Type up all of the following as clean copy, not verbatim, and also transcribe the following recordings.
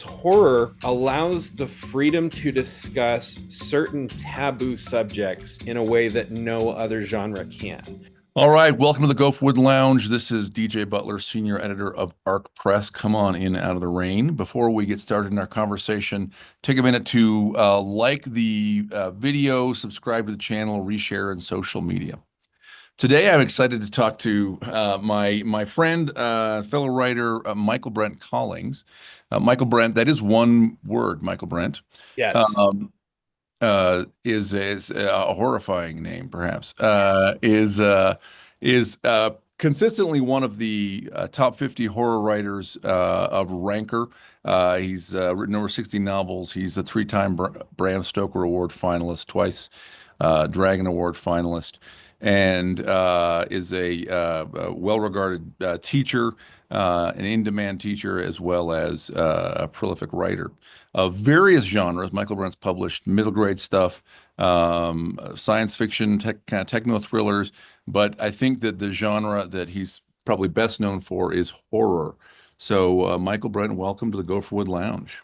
horror allows the freedom to discuss certain taboo subjects in a way that no other genre can. All right, welcome to the Goforwood Lounge. This is DJ Butler, senior editor of Arc Press. Come on in out of the rain. Before we get started in our conversation, take a minute to like the video, subscribe to the channel, reshare in social media. Today, I'm excited to talk to my friend, fellow writer, Michaelbrent Collings. Michaelbrent, that is one word, Michaelbrent. Yes. Um, is a horrifying name, perhaps. Is consistently one of the top 50 horror writers of Ranker. He's written over 60 novels. He's a three-time Bram Stoker Award finalist, twice Dragon Award finalist, and is a well-regarded teacher, an in-demand teacher, as well as a prolific writer of various genres. Michaelbrent's published middle grade stuff, science fiction, kind of techno thrillers, but I think that the genre that he's probably best known for is horror. So, Michaelbrent, welcome to the Goforwood Lounge.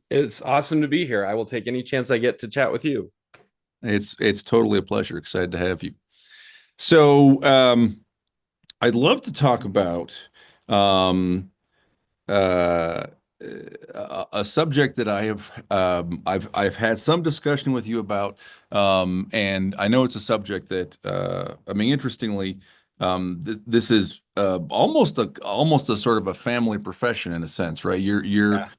It's awesome to be here. I will take any chance I get to chat with you. It's totally a pleasure. Excited to have you. So, I'd love to talk about um, uh, a subject that I've had some discussion with you about, and I know it's a subject that I mean, interestingly, this is almost a sort of a family profession in a sense, right? Yeah.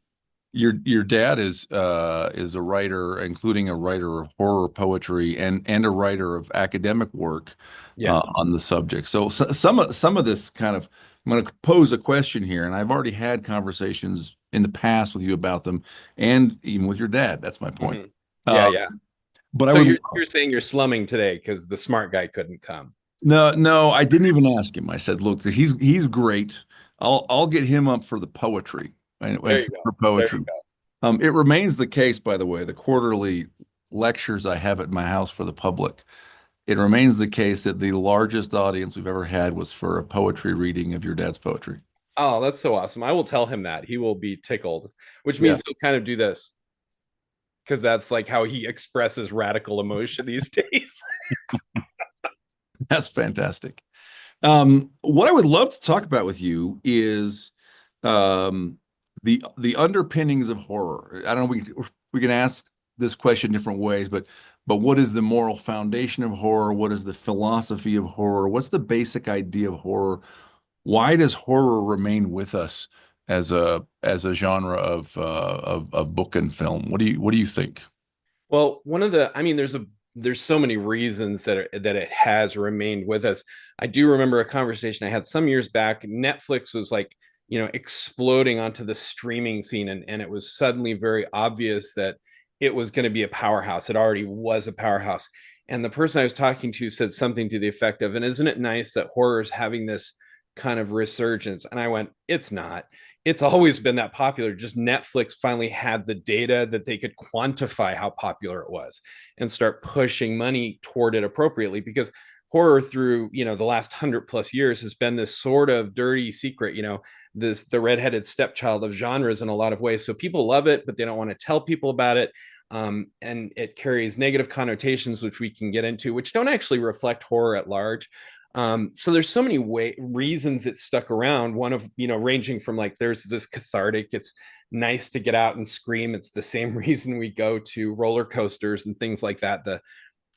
Your dad is a writer, including a writer of horror poetry and a writer of academic work Yeah. on the subject. So some of this kind of I'm going to pose a question here, and I've already had conversations in the past with you about them, and even with your dad. That's my point. Mhm. Yeah. Uh, Yeah. but I So would you're saying you're slumming today because the smart guy couldn't come. no, I didn't even ask him. I said, look, he's great. I'll get him up for the poetry There you instead go. for There you poetry. go. It remains the case, by the way, the quarterly lectures I have at my house for the public. It remains the case that the largest audience we've ever had was for a poetry reading of your dad's poetry. Oh, that's so awesome. I will tell him that. He will be tickled, which Yeah, means he'll kind of do this because that's like how he expresses radical emotion these days. that's fantastic. What I would love to talk about with you is um, the underpinnings of horror. I don't know. We can ask this question different ways, but what is the moral foundation of horror? What is the philosophy of horror? What's the basic idea of horror? Why does horror remain with us as a genre of book and film? What do you think? Well, I mean, there's so many reasons that it has remained with us. I do remember a conversation I had some years back. Netflix was like, exploding onto the streaming scene, and it was suddenly very obvious that it was going to be a powerhouse. It already was a powerhouse. And the person I was talking to said something to the effect of, and isn't it nice that horror is having this kind of resurgence? And I went, it's not. It's always been that popular. Just Netflix finally had the data that they could quantify how popular it was and start pushing money toward it appropriately, because horror through the last 100+ years has been this sort of dirty secret, this the redheaded stepchild of genres in a lot of ways. So people love it, but they don't want to tell people about it. And it carries negative connotations, which we can get into, which don't actually reflect horror at large. So there's so many reasons it stuck around. One of, ranging from like, there's this cathartic, it's nice to get out and scream. It's the same reason we go to roller coasters and things like that, the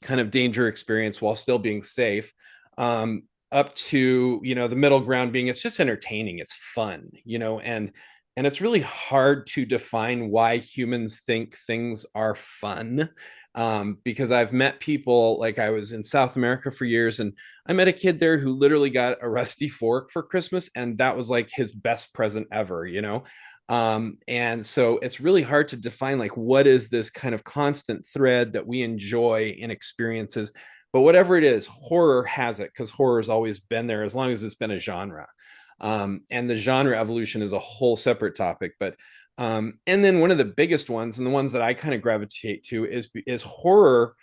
kind of danger experience while still being safe. Up to, the middle ground being, it's just entertaining. It's fun, and it's really hard to define why humans think things are fun. Because I've met people, like I was in South America for years, and I met a kid there who literally got a rusty fork for Christmas, and that was like his best present ever. And so it's really hard to define like what is this kind of constant thread that we enjoy in experiences. But whatever it is, horror has it, because horror has always been there as long as it's been a genre. And the genre evolution is a whole separate topic. But and then one of the biggest ones, and the ones that I kind of gravitate to, is horror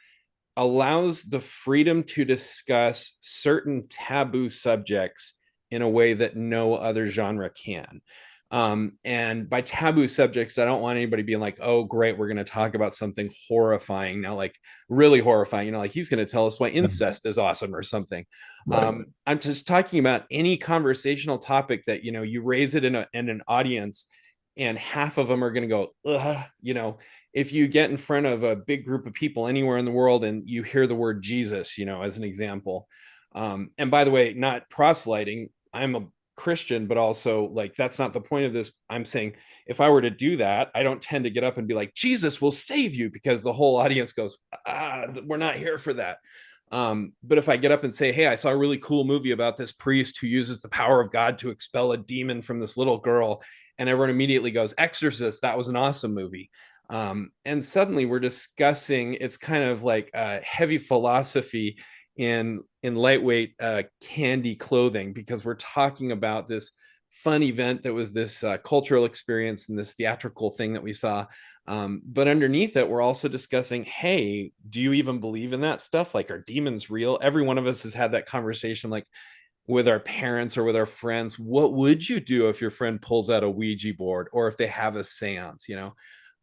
allows the freedom to discuss certain taboo subjects in a way that no other genre can. And by taboo subjects, I don't want anybody being like, oh, great, we're going to talk about something horrifying now, like really horrifying, like he's going to tell us why incest is awesome or something. Right. I'm just talking about any conversational topic that, you raise it in an audience and half of them are going to go, ugh, if you get in front of a big group of people anywhere in the world and you hear the word Jesus, as an example. And by the way, not proselyting, I'm a Christian, but also like that's not the point of this. I'm saying if I were to do that, I don't tend to get up and be like, Jesus will save you, because the whole audience goes, we're not here for that. But if I get up and say, hey, I saw a really cool movie about this priest who uses the power of God to expel a demon from this little girl, and everyone immediately goes, Exorcist, that was an awesome movie. And suddenly we're discussing, it's kind of like heavy philosophy in lightweight candy clothing, because we're talking about this fun event that was this cultural experience and this theatrical thing that we saw. But underneath it, we're also discussing, hey, do you even believe in that stuff? Like, are demons real? Every one of us has had that conversation, like with our parents or with our friends. What would you do if your friend pulls out a Ouija board, or if they have a seance,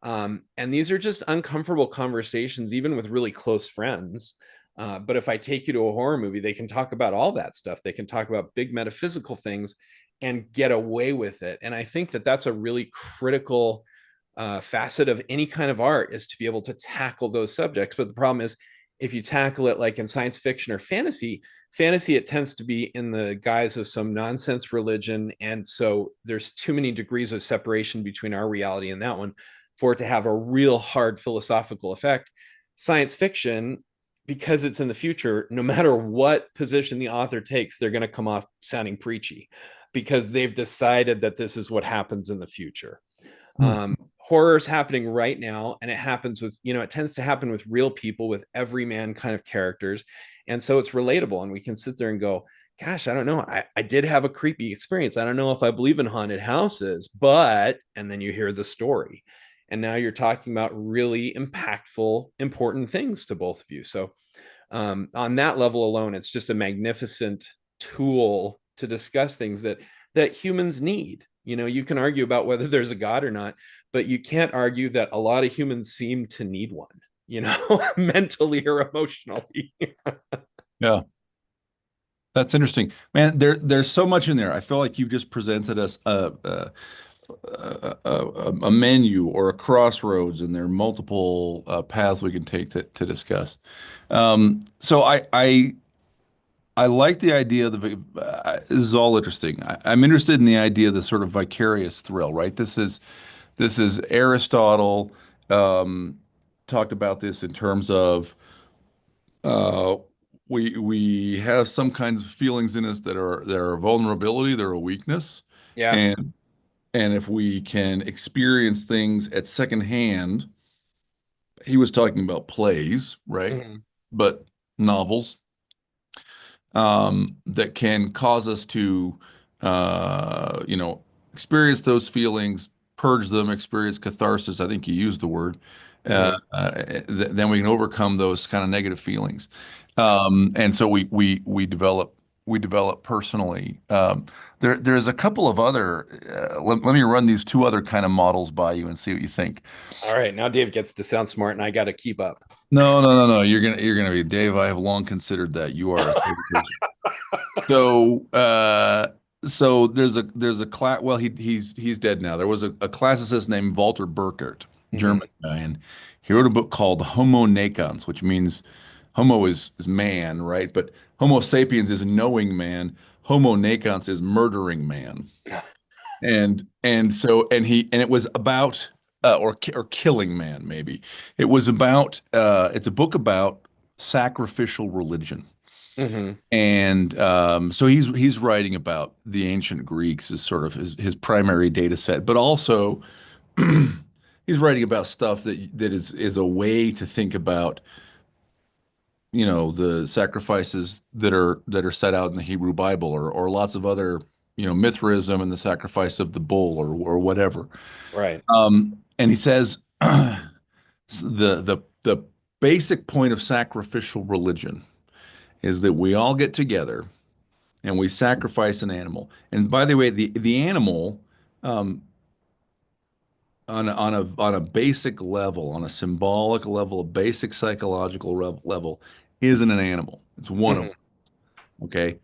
and these are just uncomfortable conversations, even with really close friends. But if I take you to a horror movie, they can talk about all that stuff. They can talk about big metaphysical things and get away with it. And I think that that's a really critical facet of any kind of art, is to be able to tackle those subjects. But the problem is, if you tackle it like in science fiction or fantasy, it tends to be in the guise of some nonsense religion. And so there's too many degrees of separation between our reality and that one for it to have a real hard philosophical effect. Science fiction, because it's in the future, no matter what position the author takes, they're going to come off sounding preachy, because they've decided that this is what happens in the future. Hmm. Horror is happening right now, and it happens with, it tends to happen with real people, with everyman kind of characters. And so it's relatable, and we can sit there and go, gosh, I don't know. I did have a creepy experience. I don't know if I believe in haunted houses, but, and then you hear the story. And now you're talking about really impactful, important things to both of you. So on that level alone, it's just a magnificent tool to discuss things that humans need. You can argue about whether there's a God or not, but you can't argue that a lot of humans seem to need one, mentally or emotionally. Yeah. That's interesting, man. There's so much in there. I feel like you've just presented us a menu or a crossroads, and there are multiple paths we can take to discuss. So I like the idea of this is all interesting. I'm interested in the idea of the sort of vicarious thrill, right? This is Aristotle talked about this in terms of uh, we have some kinds of feelings in us that are vulnerability, they're a weakness, Yeah. and and if we can experience things at second hand, he was talking about plays, right? Mm-hmm. But novels that can cause us to, experience those feelings, purge them, experience catharsis. I think you used the word. Mm-hmm. Then we can overcome those kind of negative feelings, and so we develop personally. There's a couple of other. Let me run these two other kind of models by you and see what you think. All right. Now Dave gets to sound smart, and I got to keep up. No, no, no, no. You're gonna be Dave. I have long considered that you are a theory person. So, there's a class. Well, he's dead now. There was a classicist named Walter Burkert, Mm-hmm. German guy, and he wrote a book called Homo Nakans, which means Homo is man, right? But Homo sapiens is knowing man. Homo Nakans is murdering man. And it was about or killing man, maybe. It was about it's a book about sacrificial religion. Mm-hmm. And so he's writing about the ancient Greeks as sort of his primary data set, but also he's writing about stuff that is a way to think about, the sacrifices that are set out in the Hebrew Bible, or lots of other, Mithraism and the sacrifice of the bull, or whatever. Right. And he says the basic point of sacrificial religion is that we all get together and we sacrifice an animal. And by the way, the animal um, on a basic level, on a symbolic level, a basic psychological level, isn't an animal. It's one of Mhm. them. Okay.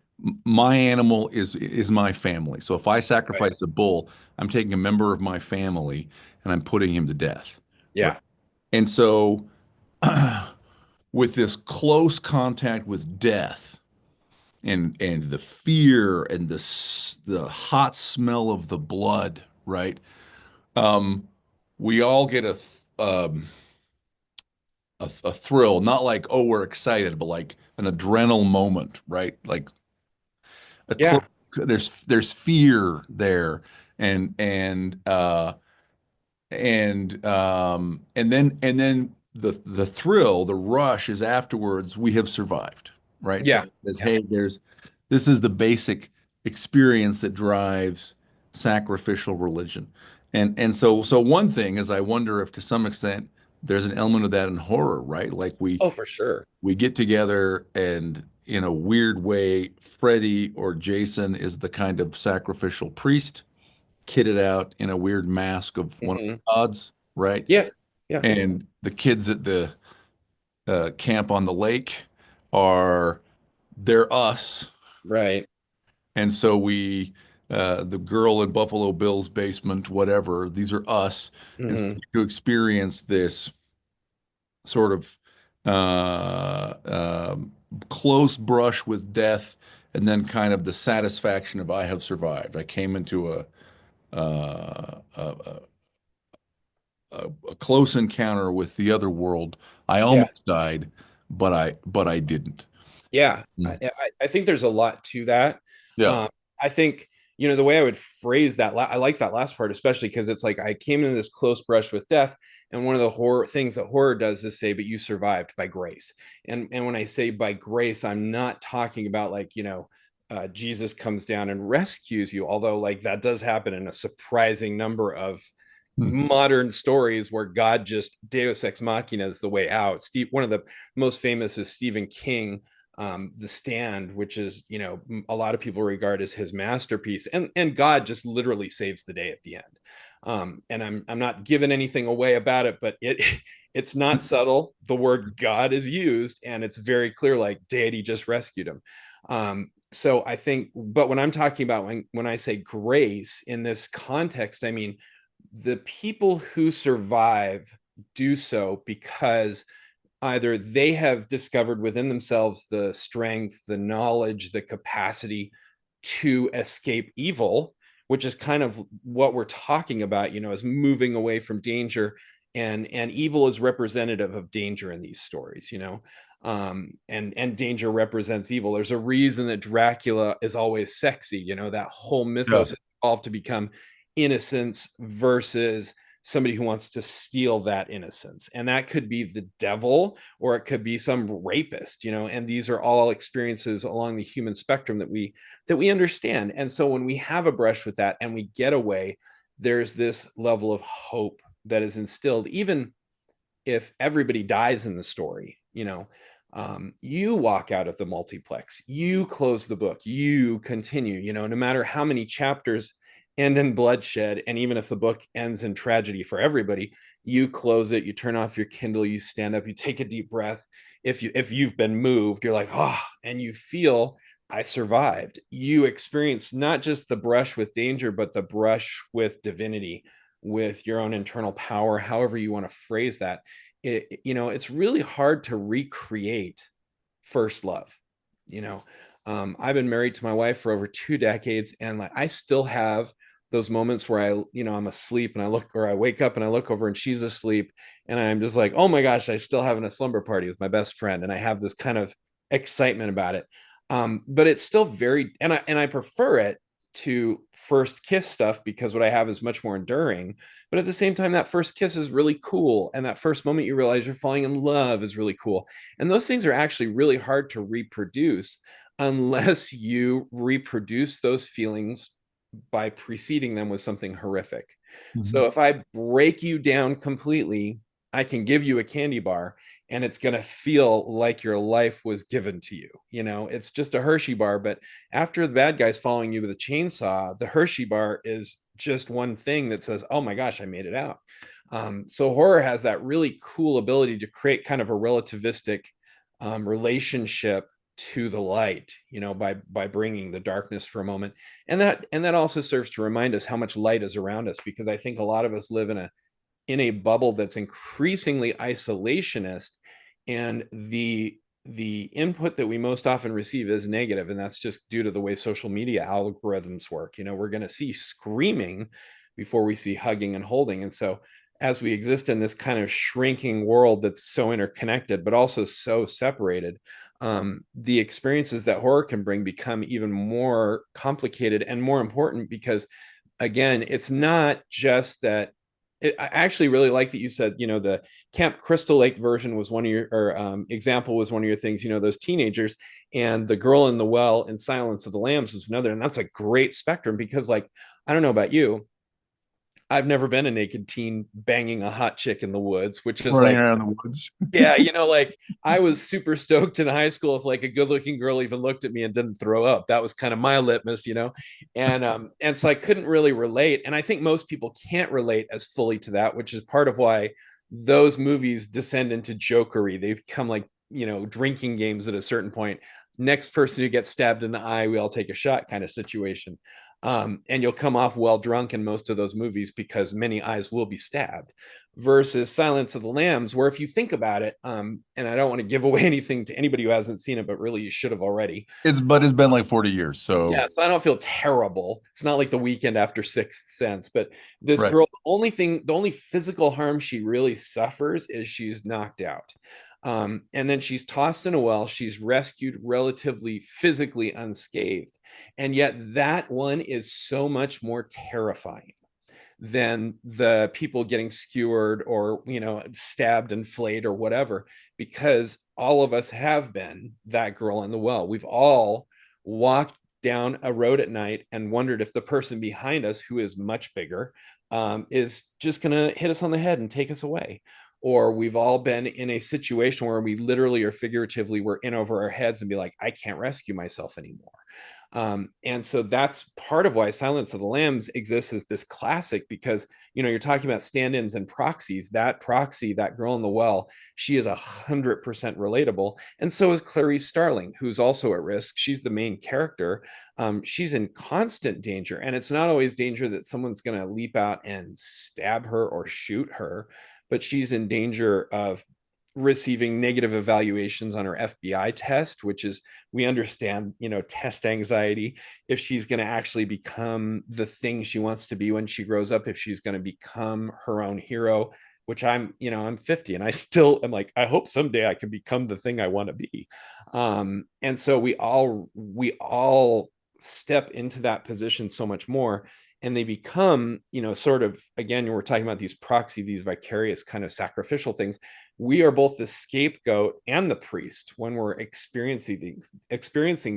My animal is my family. So if I Right. sacrifice a bull, I'm taking a member of my family and I'm putting him to death. Right. Yeah. And so with this close contact with death and the fear and the hot smell of the blood, right? Um, we all get a thrill, not like, oh, we're excited, but like an adrenal moment, right? Like a close, Yeah. there's fear there, and and uh and then the thrill, the rush is afterwards. We have survived, right? So Yeah. it says, Yeah. hey, this is the basic experience that drives sacrificial religion, and so one thing is I wonder if to some extent there's an element of that in horror, right? Like Oh, for sure. we get together and in a weird way, Freddy or Jason is the kind of sacrificial priest, kitted out in a weird mask of one of Hmm. the gods, right? Yeah. Yeah. And the kids at the camp on the lake are they're us, Right. and so the girl in Buffalo Bill's basement, whatever, these are us, and so we Hmm. get to experience this sort of uh, um, close brush with death, and then kind of the satisfaction of I have survived. I came into a, a close encounter with the other world. I Yeah. almost died, but I didn't. Yeah, Mm. I think there's a lot to that. Yeah. Um, I think, the way I would phrase that, I like that last part, especially because it's like I came into this close brush with death, and one of the horror things that horror does is say, "But you survived by grace." And when I say by grace, I'm not talking about like Jesus comes down and rescues you, although like that does happen in a surprising number of Mm. modern stories where God just Deus ex machina is the way out. One of the most famous is Stephen King, The Stand, which is a lot of people regard as his masterpiece, and God just literally saves the day at the end. And I'm not giving anything away about it, but it's not subtle. The word God is used, and it's very clear, like deity just rescued him. So I think, but when I'm talking about when I say grace in this context, I mean the people who survive do so because either they have discovered within themselves the strength, the knowledge, the capacity to escape evil, which is kind of what we're talking about, is moving away from danger. And evil is representative of danger in these stories, and danger represents evil. There's a reason that Dracula is always sexy, that whole Yeah. mythos has evolved to become innocence versus somebody who wants to steal that innocence. And that could be the devil or it could be some rapist, and these are all experiences along the human spectrum that we understand. And so when we have a brush with that and we get away, there's this level of hope that is instilled, even if everybody dies in the story, you walk out of the multiplex, you close the book, you continue, no matter how many chapters end in bloodshed. And even if the book ends in tragedy for everybody, you close it, you turn off your Kindle, you stand up, you take a deep breath. If you've been moved, you're like, oh, and you feel I survived. You experience not just the brush with danger, but the brush with divinity, with your own internal power, however you want to phrase that. It's really hard to recreate first love. you know I've been married to my wife for over 2 decades, and like I still have those moments where I'm asleep and I wake up and I look over and she's asleep, and I'm just like, oh my gosh, I still having a slumber party with my best friend, and I have this kind of excitement about it. But it's still very, and I prefer it to first kiss stuff because what I have is much more enduring. But at the same time, that first kiss is really cool, and that first moment you realize you're falling in love is really cool. And those things are actually really hard to reproduce unless you reproduce those feelings by preceding them with something horrific. Mhm. So if I break you down completely, I can give you a candy bar and it's going to feel like your life was given to you. It's just a Hershey bar, but after the bad guy's following you with a chainsaw, the Hershey bar is just one thing that says, oh my gosh, I made it out. So horror has that really cool ability to create kind of a relativistic relationship to the light, by bringing the darkness for a moment. And that also serves to remind us how much light is around us, because I think a lot of us live in a bubble that's increasingly isolationist, and the input that we most often receive is negative, and that's just due to the way social media algorithms work. We're going to see screaming before we see hugging and holding. And so as we exist in this kind of shrinking world that's so interconnected but also so separated, the experiences that horror can bring become even more complicated and more important, because again, it's not just that I actually really like that you said, the Camp Crystal Lake version was one of your, or example was one of your things, those teenagers, and the girl in the well in Silence of the Lambs was another. And that's a great spectrum, because like, I don't know about you, I've never been a naked teen banging a hot chick in the woods, which is Running like, around the woods. yeah, like I was super stoked in high school if like a good looking girl even looked at me and didn't throw up. That was kind of my litmus. And so I couldn't really relate. And I think most people can't relate as fully to that, which is part of why those movies descend into jokery. They become like, drinking games at a certain point. Next person who gets stabbed in the eye, we all take a shot kind of situation. And you'll come off well drunk in most of those movies because many eyes will be stabbed, versus Silence of the Lambs, where if you think about it, and I don't want to give away anything to anybody who hasn't seen it, but really you should have already. It's been like 40 years. So, Yes, I don't feel terrible. It's not like The Weekend after Sixth Sense, but this right. girl, the only physical harm she really suffers is she's knocked out. And then she's tossed in a well. She's rescued relatively physically unscathed. And yet that one is so much more terrifying than the people getting skewered or stabbed and flayed or whatever, because all of us have been that girl in the well. We've all walked down a road at night and wondered if the person behind us, who is much bigger, is just going to hit us on the head and take us away. Or we've all been in a situation where we literally or figuratively were in over our heads and be like, I can't rescue myself anymore. And so that's part of why Silence of the Lambs exists as this classic, because you're talking about stand-ins and proxies. That proxy, that girl in the well, she is 100% relatable, and so is Clarice Starling, who's also at risk. She's the main character. She's in constant danger, and it's not always danger that someone's going to leap out and stab her or shoot her, but she's in danger of receiving negative evaluations on her FBI test, which is, we understand, test anxiety, if she's going to actually become the thing she wants to be when she grows up, if she's going to become her own hero, which I'm 50 and I still am like, I hope someday I can become the thing I want to be. And so we all step into that position so much more, and they become, sort of, again, we're talking about these vicarious kind of sacrificial things. We are both the scapegoat and the priest when we're experiencing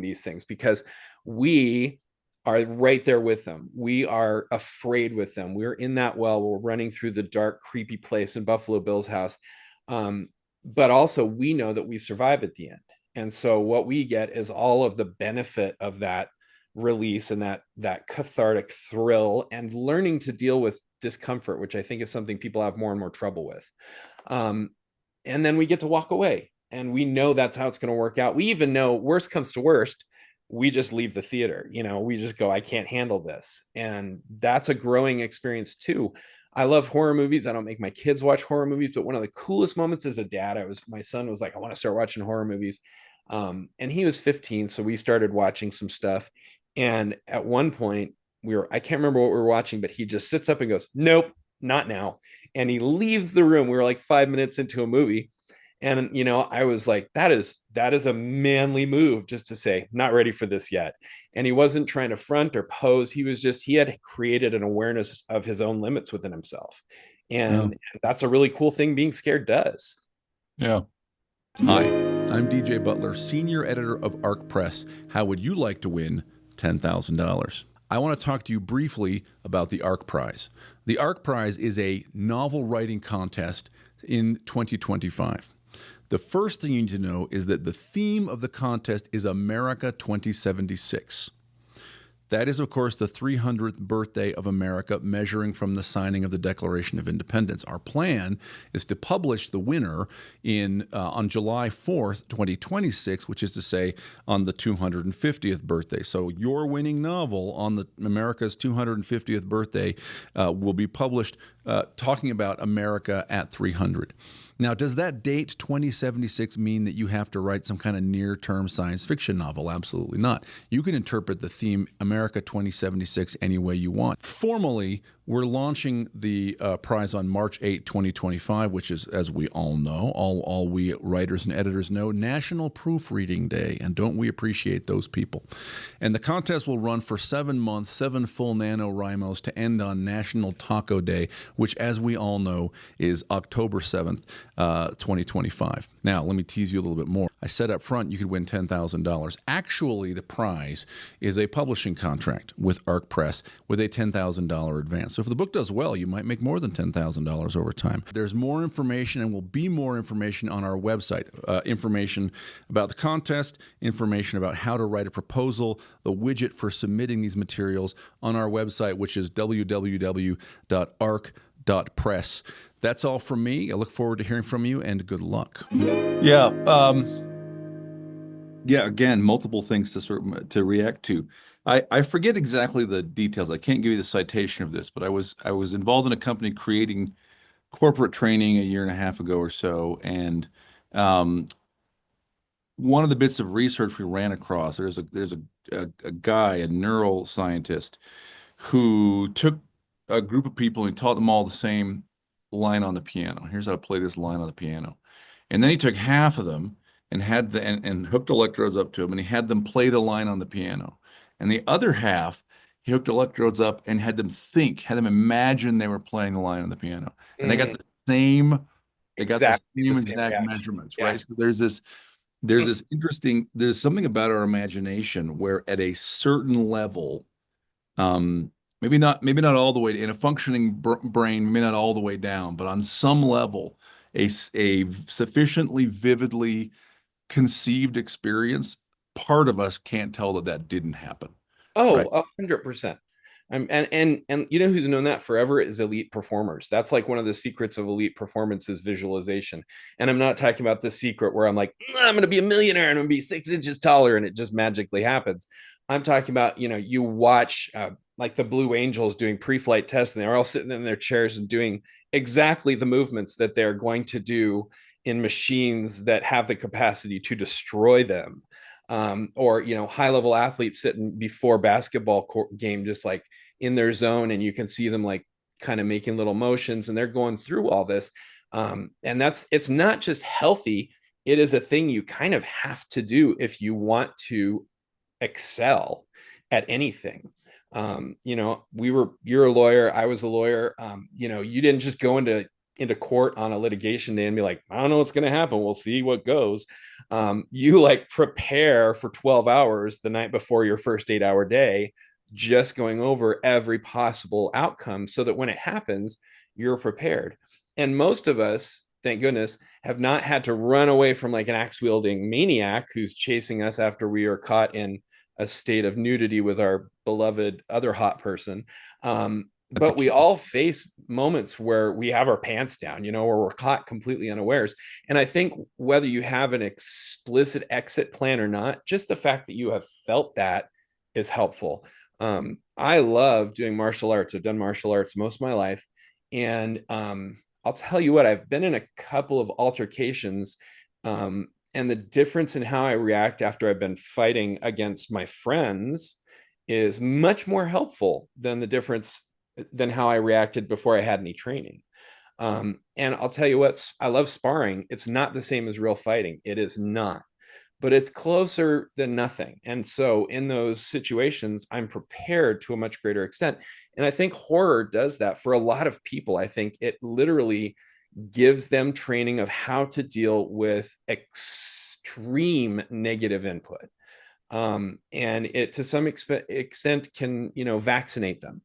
these things, because we are right there with them. We are afraid with them. We're in that well. We're running through the dark, creepy place in Buffalo Bill's house. But also we know that we survive at the end. And so what we get is all of the benefit of that release and that cathartic thrill, and learning to deal with discomfort, which I think is something people have more and more trouble with. And then we get to walk away, and we know that's how it's going to work out. We even know, worst comes to worst, we just leave the theater. We just go, I can't handle this. And that's a growing experience too. I love horror movies. I don't make my kids watch horror movies, but one of the coolest moments as a dad, my son was like, I want to start watching horror movies. And he was 15. So we started watching some stuff. And at one point I can't remember what we were watching, but he just sits up and goes, nope, not now. And he leaves the room. We were like 5 minutes into a movie. And, I was like, that is a manly move, just to say, not ready for this yet. And he wasn't trying to front or pose. He had created an awareness of his own limits within himself. Yeah. And that's a really cool thing being scared does. Yeah. Hi, I'm DJ Butler, senior editor of Arc Press. How would you like to win $10,000? I want to talk to you briefly about the Arc Prize. The Arc Prize is a novel writing contest in 2025. The first thing you need to know is that the theme of the contest is America 2076. That is, of course, the 300th birthday of America, measuring from the signing of the Declaration of Independence. Our plan is to publish the winner on July 4th, 2026, which is to say on the 250th birthday. So your winning novel on America's 250th birthday will be published talking about America at 300. Now, does that date 2076 mean that you have to write some kind of near-term science fiction novel? Absolutely not. You can interpret the theme America 2076 any way you want. Formally, we're launching the prize on March 8, 2025, which is, as we all know, all we writers and editors know, National Proofreading Day. And don't we appreciate those people? And the contest will run for 7 months, 7 full NaNoWriMos to end on National Taco Day, which, as we all know, is October 7th, 2025. Now, let me tease you a little bit more. I said up front you could win $10,000. Actually, the prize is a publishing contract with Arc Press with a $10,000 advance. So if the book does well, you might make more than $10,000 over time. There's more information and will be more information on our website. Information about the contest, information about how to write a proposal, the widget for submitting these materials on our website, which is www.arc.press. That's all from me. I look forward to hearing from you, and good luck. Yeah. Again, multiple things to react to. I forget exactly the details. I can't give you the citation of this, but I was involved in a company creating corporate training a year and a half ago or so, and one of the bits of research we ran across, there's a guy, a neuroscientist, who took a group of people and he taught them all the same line on the piano. Here's how to play this line on the piano. And then he took half of them and and hooked electrodes up to them, and he had them play the line on the piano. And the other half, he hooked electrodes up and had them imagine they were playing the line on the piano. And they got the same, Exactly the same exact reaction. measurements, Yeah. right? So there's something about our imagination where at a certain level, maybe not all the way in a functioning brain, maybe not all the way down, but on some level, a sufficiently vividly conceived experience, part of us can't tell that didn't happen. Right? 100%. And you know who's known that forever is elite performers. That's like one of the secrets of elite performance is visualization. And I'm not talking about the secret where I'm like, I'm going to be a millionaire and I'm going to be 6 inches taller and it just magically happens. I'm talking about, you watch like the Blue Angels doing pre-flight tests, and they're all sitting in their chairs and doing exactly the movements that they're going to do in machines that have the capacity to destroy them. Or high level athletes sitting before basketball game just like in their zone, and you can see them like kind of making little motions, and they're going through all this. And it's not just healthy, it is a thing you kind of have to do if you want to excel at anything. You're a lawyer, I was a lawyer. You didn't just go into court on a litigation day and be like, I don't know what's going to happen, we'll see what goes. You like prepare for 12 hours the night before your first 8-hour day, just going over every possible outcome so that when it happens, you're prepared. And most of us, thank goodness, have not had to run away from like an axe wielding maniac who's chasing us after we are caught in a state of nudity with our beloved other hot person. But we all face moments where we have our pants down, where we're caught completely unawares. And I think whether you have an explicit exit plan or not, just the fact that you have felt that is helpful. I love doing martial arts. I've done martial arts most of my life. And I'll tell you what, I've been in a couple of altercations. And the difference in how I react after I've been fighting against my friends is much more helpful than how I reacted before I had any training. And I'll tell you what, I love sparring. It's not the same as real fighting. It is not, but it's closer than nothing. And so in those situations, I'm prepared to a much greater extent. And I think horror does that for a lot of people. I think it literally gives them training of how to deal with extreme negative input. And it to some extent can, vaccinate them.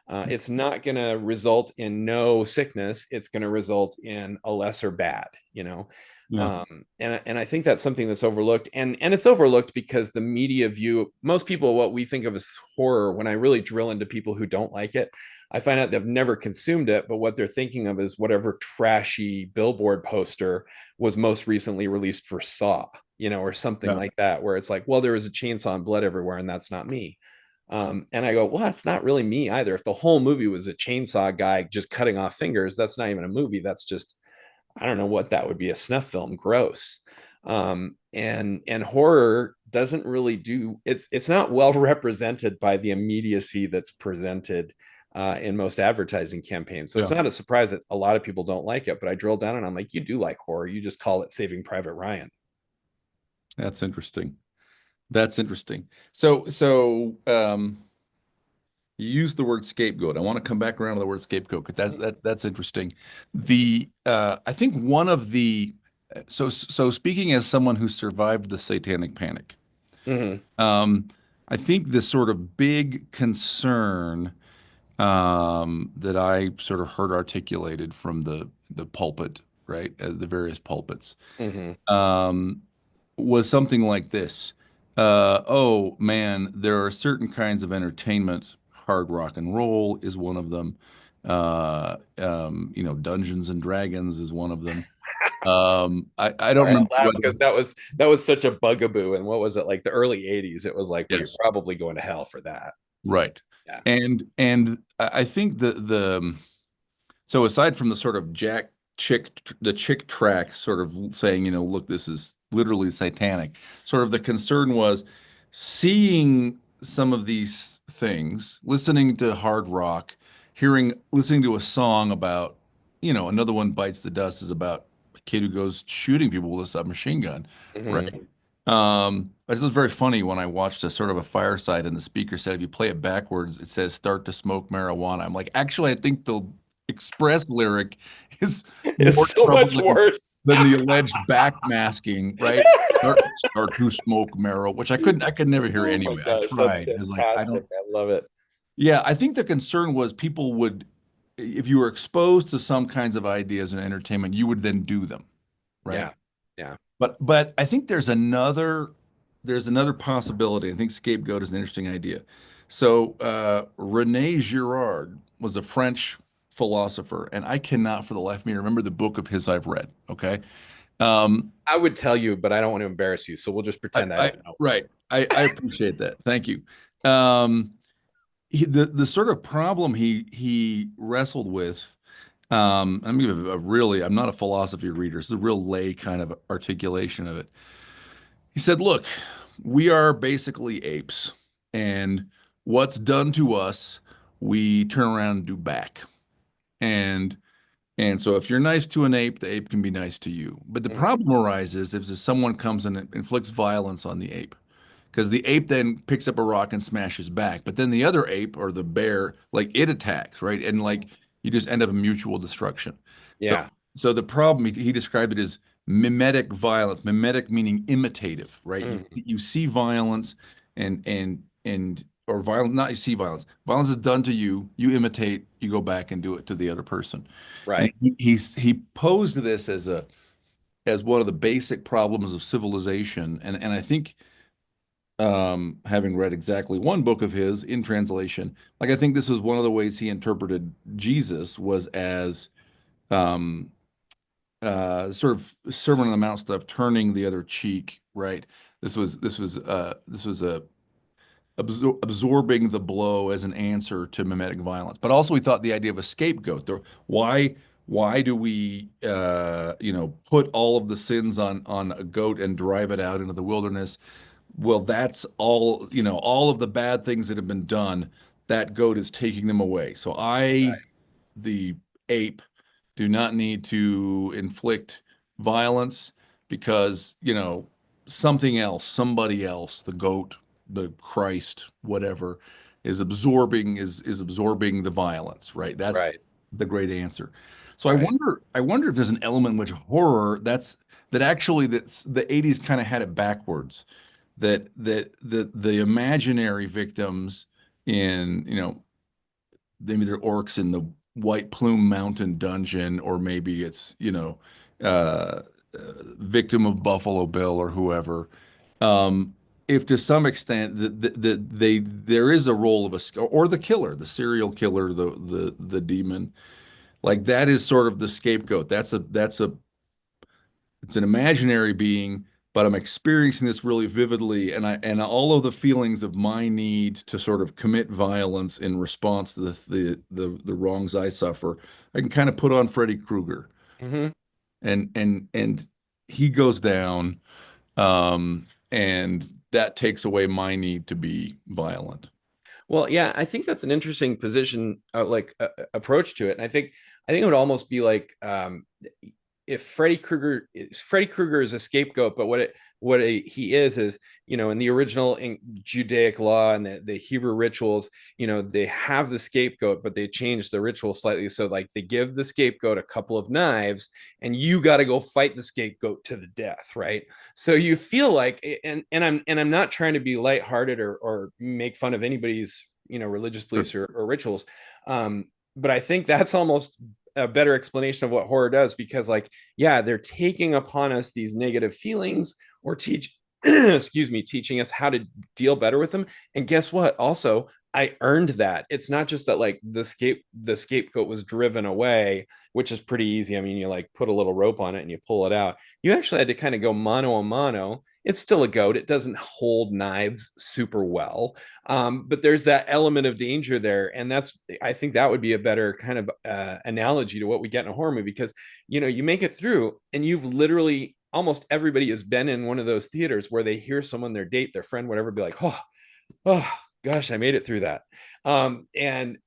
It's not going to result in no sickness. It's going to result in a lesser bad, you know. Yeah. And I think that's something that's overlooked, and it's overlooked because the media view most people what we think of as horror. When I really drill into people who don't like it, I find out they've never consumed it, but what they're thinking of is whatever trashy billboard poster was most recently released for Saw, you know, or something Yeah. like that, where it's like, well, there was a chainsaw and blood everywhere, and that's not me. And I go, well, it's not really me either. If the whole movie was a chainsaw guy just cutting off fingers, that's not even a movie. That's just, I don't know what that would be, a snuff film. Gross. And horror doesn't really do it's not well represented by the immediacy that's presented in most advertising campaigns. So it's Yeah. not a surprise that a lot of people don't like it. But I drill down and I'm like, you do like horror. You just call it Saving Private Ryan. That's interesting. That's interesting. So you used the word scapegoat. I want to come back around to the word scapegoat because that's interesting. I think one of the so speaking as someone who survived the Satanic Panic, Mm-hmm. um, I think this sort of big concern that I sort of heard articulated from the pulpit, right, the various pulpits, Mm-hmm. um, was something like this. Oh man, there are certain kinds of entertainment. Hard rock and roll is one of them. Dungeons and Dragons is one of them. I don't Sorry, remember I laugh whether. because that was such a bugaboo. And what was it, like the early 80s? It was like, well, you're Yes, probably going to hell for that. right. Yeah. And I think the so aside from the sort of the chick track sort of saying, look, this is literally satanic, sort of the concern was seeing some of these things, listening to hard rock, listening to a song about, another one bites the dust is about a kid who goes shooting people with a submachine gun, Mm-hmm. right? It was very funny when I watched a sort of a fireside and the speaker said, if you play it backwards, it says start to smoke marijuana. I'm like, actually, I think the express lyric is more It's so much troubling worse. than the alleged backmasking, right? Start to smoke marijuana, which I could never hear Oh my anyway. I gosh, that's tried. I was like, I fantastic. don't. I love it. Yeah, I think the concern was people would, if you were exposed to some kinds of ideas in entertainment, you would then do them, right? Yeah. Yeah. But I think there's another possibility. I think scapegoat is an interesting idea. So Rene Girard was a French philosopher, and I cannot for the life of me remember the book of his I've read. Okay. Um, I would tell you, but I don't want to embarrass you. So we'll just pretend I don't know. right. I appreciate that. Thank you. Um, the sort of problem he wrestled with. I'm gonna give I'm not a philosophy reader. It's a real lay kind of articulation of it. He said, look, we are basically apes, and what's done to us, we turn around and do back. And so if you're nice to an ape, the ape can be nice to you. But the Mhm. problem arises if someone comes and inflicts violence on the ape. Because the ape then picks up a rock and smashes back. But then the other ape or the bear, like it attacks, right? And like you just end up in mutual destruction. So Yeah. so the problem he described it as mimetic violence, mimetic meaning imitative, right? You Mhm. you see violence and or violence, not you see violence. Violence is done to you, you imitate, you go back and do it to the other person. And Right. he posed this as one of the basic problems of civilization. And I think having read exactly one book of his in translation, like I think this was one of the ways he interpreted Jesus was as um, sort of Sermon on the Mount stuff, turning the other cheek, right? This was a absorbing the blow as an answer to mimetic violence. But also, we thought the idea of a scapegoat. Why do we put all of the sins on a goat and drive it out into the wilderness? Well, that's all of the bad things that have been done, that goat is taking them away. So the ape, do not need to inflict violence because, something else, somebody else, the goat, the Christ, whatever, is absorbing the violence, right? That's Right. the great answer. So I Right. wonder, I wonder if there's an element in which horror that actually that's the 80s kind of had it backwards that the imaginary victims in maybe they're orcs in the White Plume Mountain dungeon, or maybe it's, victim of Buffalo Bill or whoever. Um, if to some extent there is a role of or the killer, the serial killer, the demon, like that is sort of the scapegoat. It's an imaginary being, but I'm experiencing this really vividly, and all of the feelings of my need to sort of commit violence in response to the wrongs I suffer, I can kind of put on Freddy Krueger, Mm-hmm. and he goes down, and that takes away my need to be violent. Well, yeah, I think that's an interesting position, approach to it. And I think it would almost be like, if Freddy Krueger is a scapegoat, but he is, in the original in Judaic law and the Hebrew rituals, they have the scapegoat, but they change the ritual slightly. So like they give the scapegoat a couple of knives, and you got to go fight the scapegoat to the death, right? So you feel like, and I'm not trying to be lighthearted or make fun of anybody's religious Sure. beliefs or rituals, but I think that's almost a better explanation of what horror does, because like, yeah, they're taking upon us these negative feelings, or excuse me, teaching us how to deal better with them. And guess what, also, I earned that. It's not just that like the scapegoat was driven away, which is pretty easy. I mean, you like put a little rope on it and you pull it out. You actually had to kind of go mano a mano. It's still a goat, it doesn't hold knives super well, but there's that element of danger there. And I think that would be a better kind of analogy to what we get in a horror movie, because you make it through, and you've literally, almost everybody has been in one of those theaters where they hear someone, their date, their friend, whatever, be like, oh gosh, I made it through that. And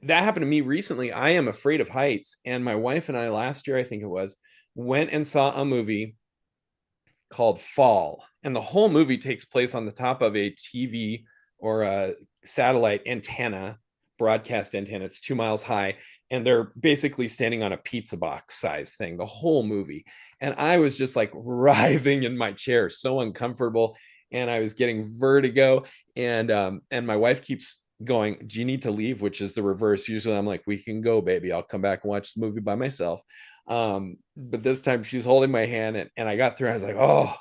that happened to me recently. I am afraid of heights, and my wife and I last year, I think it was, went and saw a movie called Fall. And the whole movie takes place on the top of a TV or a satellite antenna, broadcast antenna. It's 2 miles high. And they're basically standing on a pizza box size thing, the whole movie. And I was just like writhing in my chair, so uncomfortable. And I was getting vertigo. And my wife keeps going, "Do you need to leave?" Which is the reverse. Usually I'm like, "We can go, baby. I'll come back and watch the movie by myself." But this time she's holding my hand, and I got through. I was like, "Oh,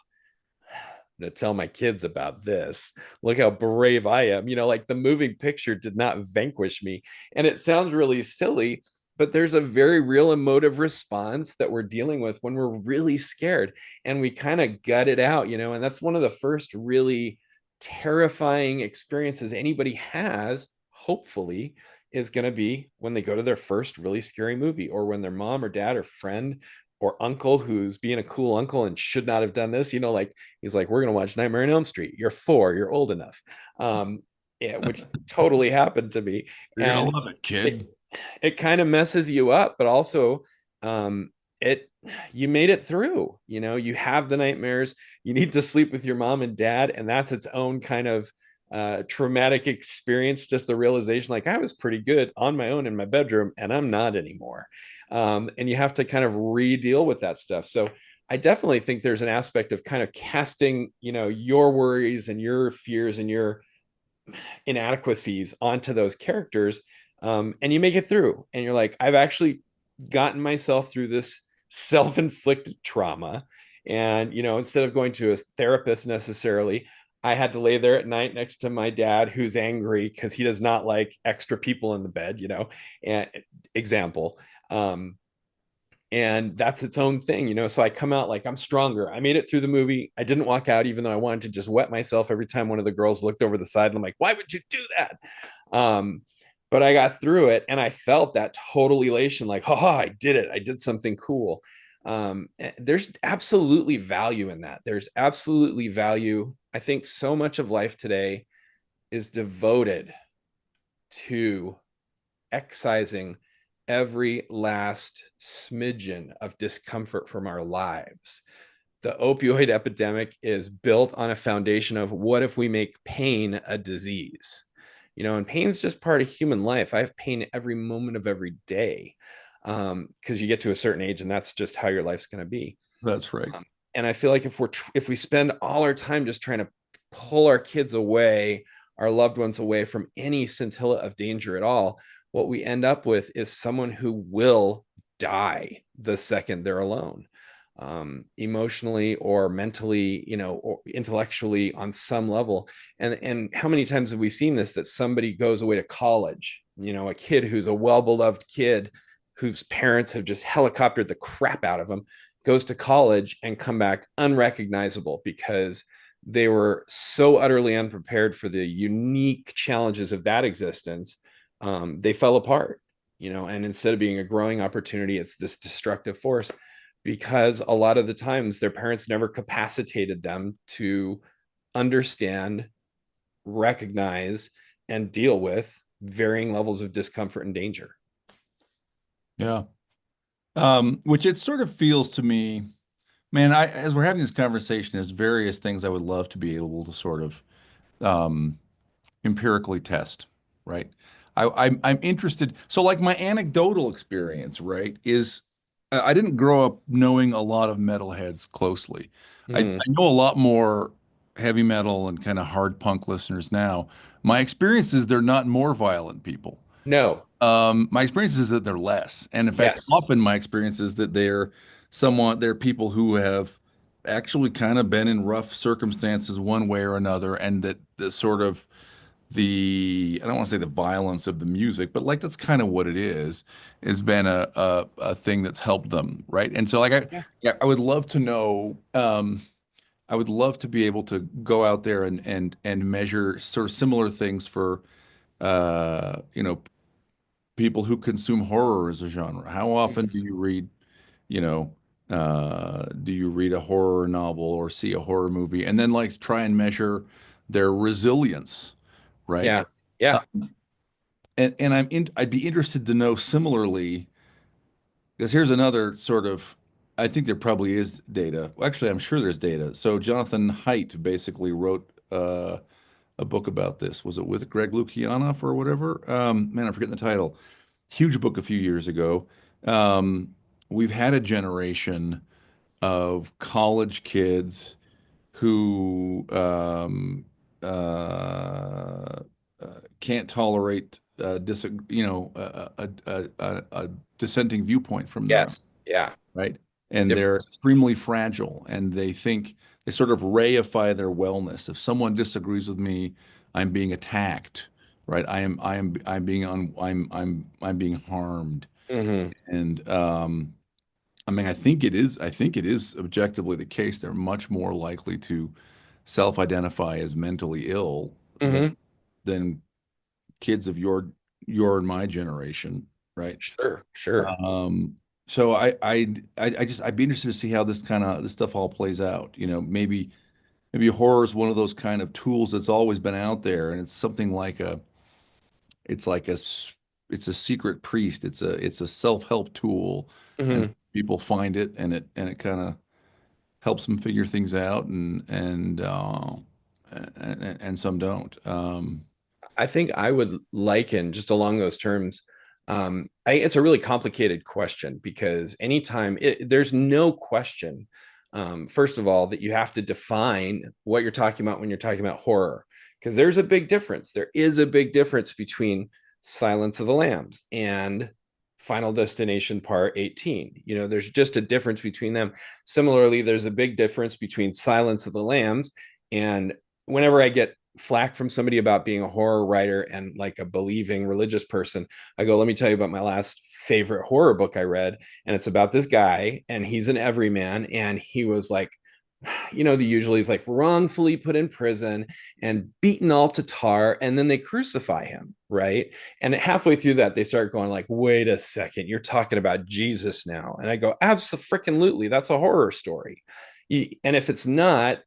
I'm gonna tell my kids about this. Look how brave I am." Like the moving picture did not vanquish me. And it sounds really silly, but there's a very real emotive response that we're dealing with when we're really scared, and we kind of gut it out, and that's one of the first really terrifying experiences anybody has, hopefully, is going to be when they go to their first really scary movie, or when their mom or dad or friend or uncle, who's being a cool uncle and should not have done this, like he's like, "We're going to watch Nightmare on Elm Street. You're 4, you're old enough." Yeah, which totally happened to me. You're gonna And love it, kid. it, it kind of messes you up, but also, it you made it through. You have the nightmares, you need to sleep with your mom and dad, and that's its own kind of traumatic experience. Just the realization, like, I was pretty good on my own in my bedroom, and I'm not anymore. And you have to kind of re-deal with that stuff. So I definitely think there's an aspect of kind of casting, your worries and your fears and your inadequacies onto those characters, and you make it through, and you're like, I've actually gotten myself through this self-inflicted trauma. And instead of going to a therapist necessarily, I had to lay there at night next to my dad, who's angry because he does not like extra people in the bed, and example. And that's its own thing, so I come out like I'm stronger. I made it through the movie. I didn't walk out, even though I wanted to just wet myself every time one of the girls looked over the side, and I'm like, "Why would you do that?" But I got through it, and I felt that total elation, like, "Oh, I did it. I did something cool." There's absolutely value in that. There's absolutely value. I think so much of life today is devoted to excising every last smidgen of discomfort from our lives. The opioid epidemic is built on a foundation of, what if we make pain a disease? And pain's just part of human life. I have pain every moment of every day, because you get to a certain age, and that's just how your life's going to be. That's right. And I feel like if we spend all our time just trying to pull our kids away, our loved ones away from any scintilla of danger at all, what we end up with is someone who will die the second they're alone, emotionally or mentally, or intellectually on some level. And how many times have we seen this, that somebody goes away to college, a kid who's a well-beloved kid whose parents have just helicoptered the crap out of them, goes to college and come back unrecognizable because they were so utterly unprepared for the unique challenges of that existence. They fell apart, and instead of being a growing opportunity, it's this destructive force, because a lot of the times their parents never capacitated them to understand, recognize, and deal with varying levels of discomfort and danger. Yeah. Which it sort of feels to me, man, as we're having this conversation, there's various things I would love to be able to sort of um, empirically test, right? I'm interested. So, like my anecdotal experience, right, is I didn't grow up knowing a lot of metalheads closely. I know a lot more heavy metal and kind of hard punk listeners now. My experience is they're not more violent people. No. My experience is that they're less. And in fact, Yes. often my experience is that they're people who have actually kind of been in rough circumstances one way or another, and that the sort of I don't want to say the violence of the music, but like that's kind of what it is, has been a thing that's helped them, right? And so like Yeah. yeah, I would love to know, I would love to be able to go out there and measure sort of similar things for you know, people who consume horror as a genre. How often do you read, you know, do you read a horror novel or see a horror movie and then like try and measure their resilience, right? Yeah. Yeah. And I'd be interested to know similarly, because here's another sort of, I think there probably is data. Well, actually, I'm sure there's data. So Jonathan Haidt basically wrote a book about this. Was it with Greg Lukianoff or whatever? Man, I'm forgetting the title. Huge book a few years ago. Um, we've had a generation of college kids who can't tolerate a dissenting viewpoint from their own, Yes. Yeah. right? And they're Differences. extremely fragile, and they think they sort of reify their wellness. If someone disagrees with me, I'm being attacked, right? I'm being harmed, Hmm. and I mean, I think it is objectively the case. They're much more likely to self-identify as mentally ill Hmm. than kids of your and my generation, right? Sure. Sure. Um, so I'd be interested to see how this stuff all plays out. You know, maybe horror is one of those kind of tools that's always been out there, and it's something like it's like it's a secret priest. It's a self-help tool, and Hmm. people find it, and it kind of helps them figure things out, and some don't. I think I would liken, just along those terms. It's a really complicated question, because there's no question, first of all, that you have to define what you're talking about when you're talking about horror, because there's a big difference. There is a big difference between Silence of the Lambs and Final Destination Part 18. There's just a difference between them. Similarly, there's a big difference between Silence of the Lambs and, whenever I get flack from somebody about being a horror writer and like a believing religious person, I go, let me tell you about my last favorite horror book I read. And it's about this guy, and he's an everyman. And he was like, the usually is like wrongfully put in prison and beaten all to tar, and then they crucify him, right? And halfway through that, they start going like, wait a second, you're talking about Jesus now. And I go, absolutely, that's a horror story. And if it's not,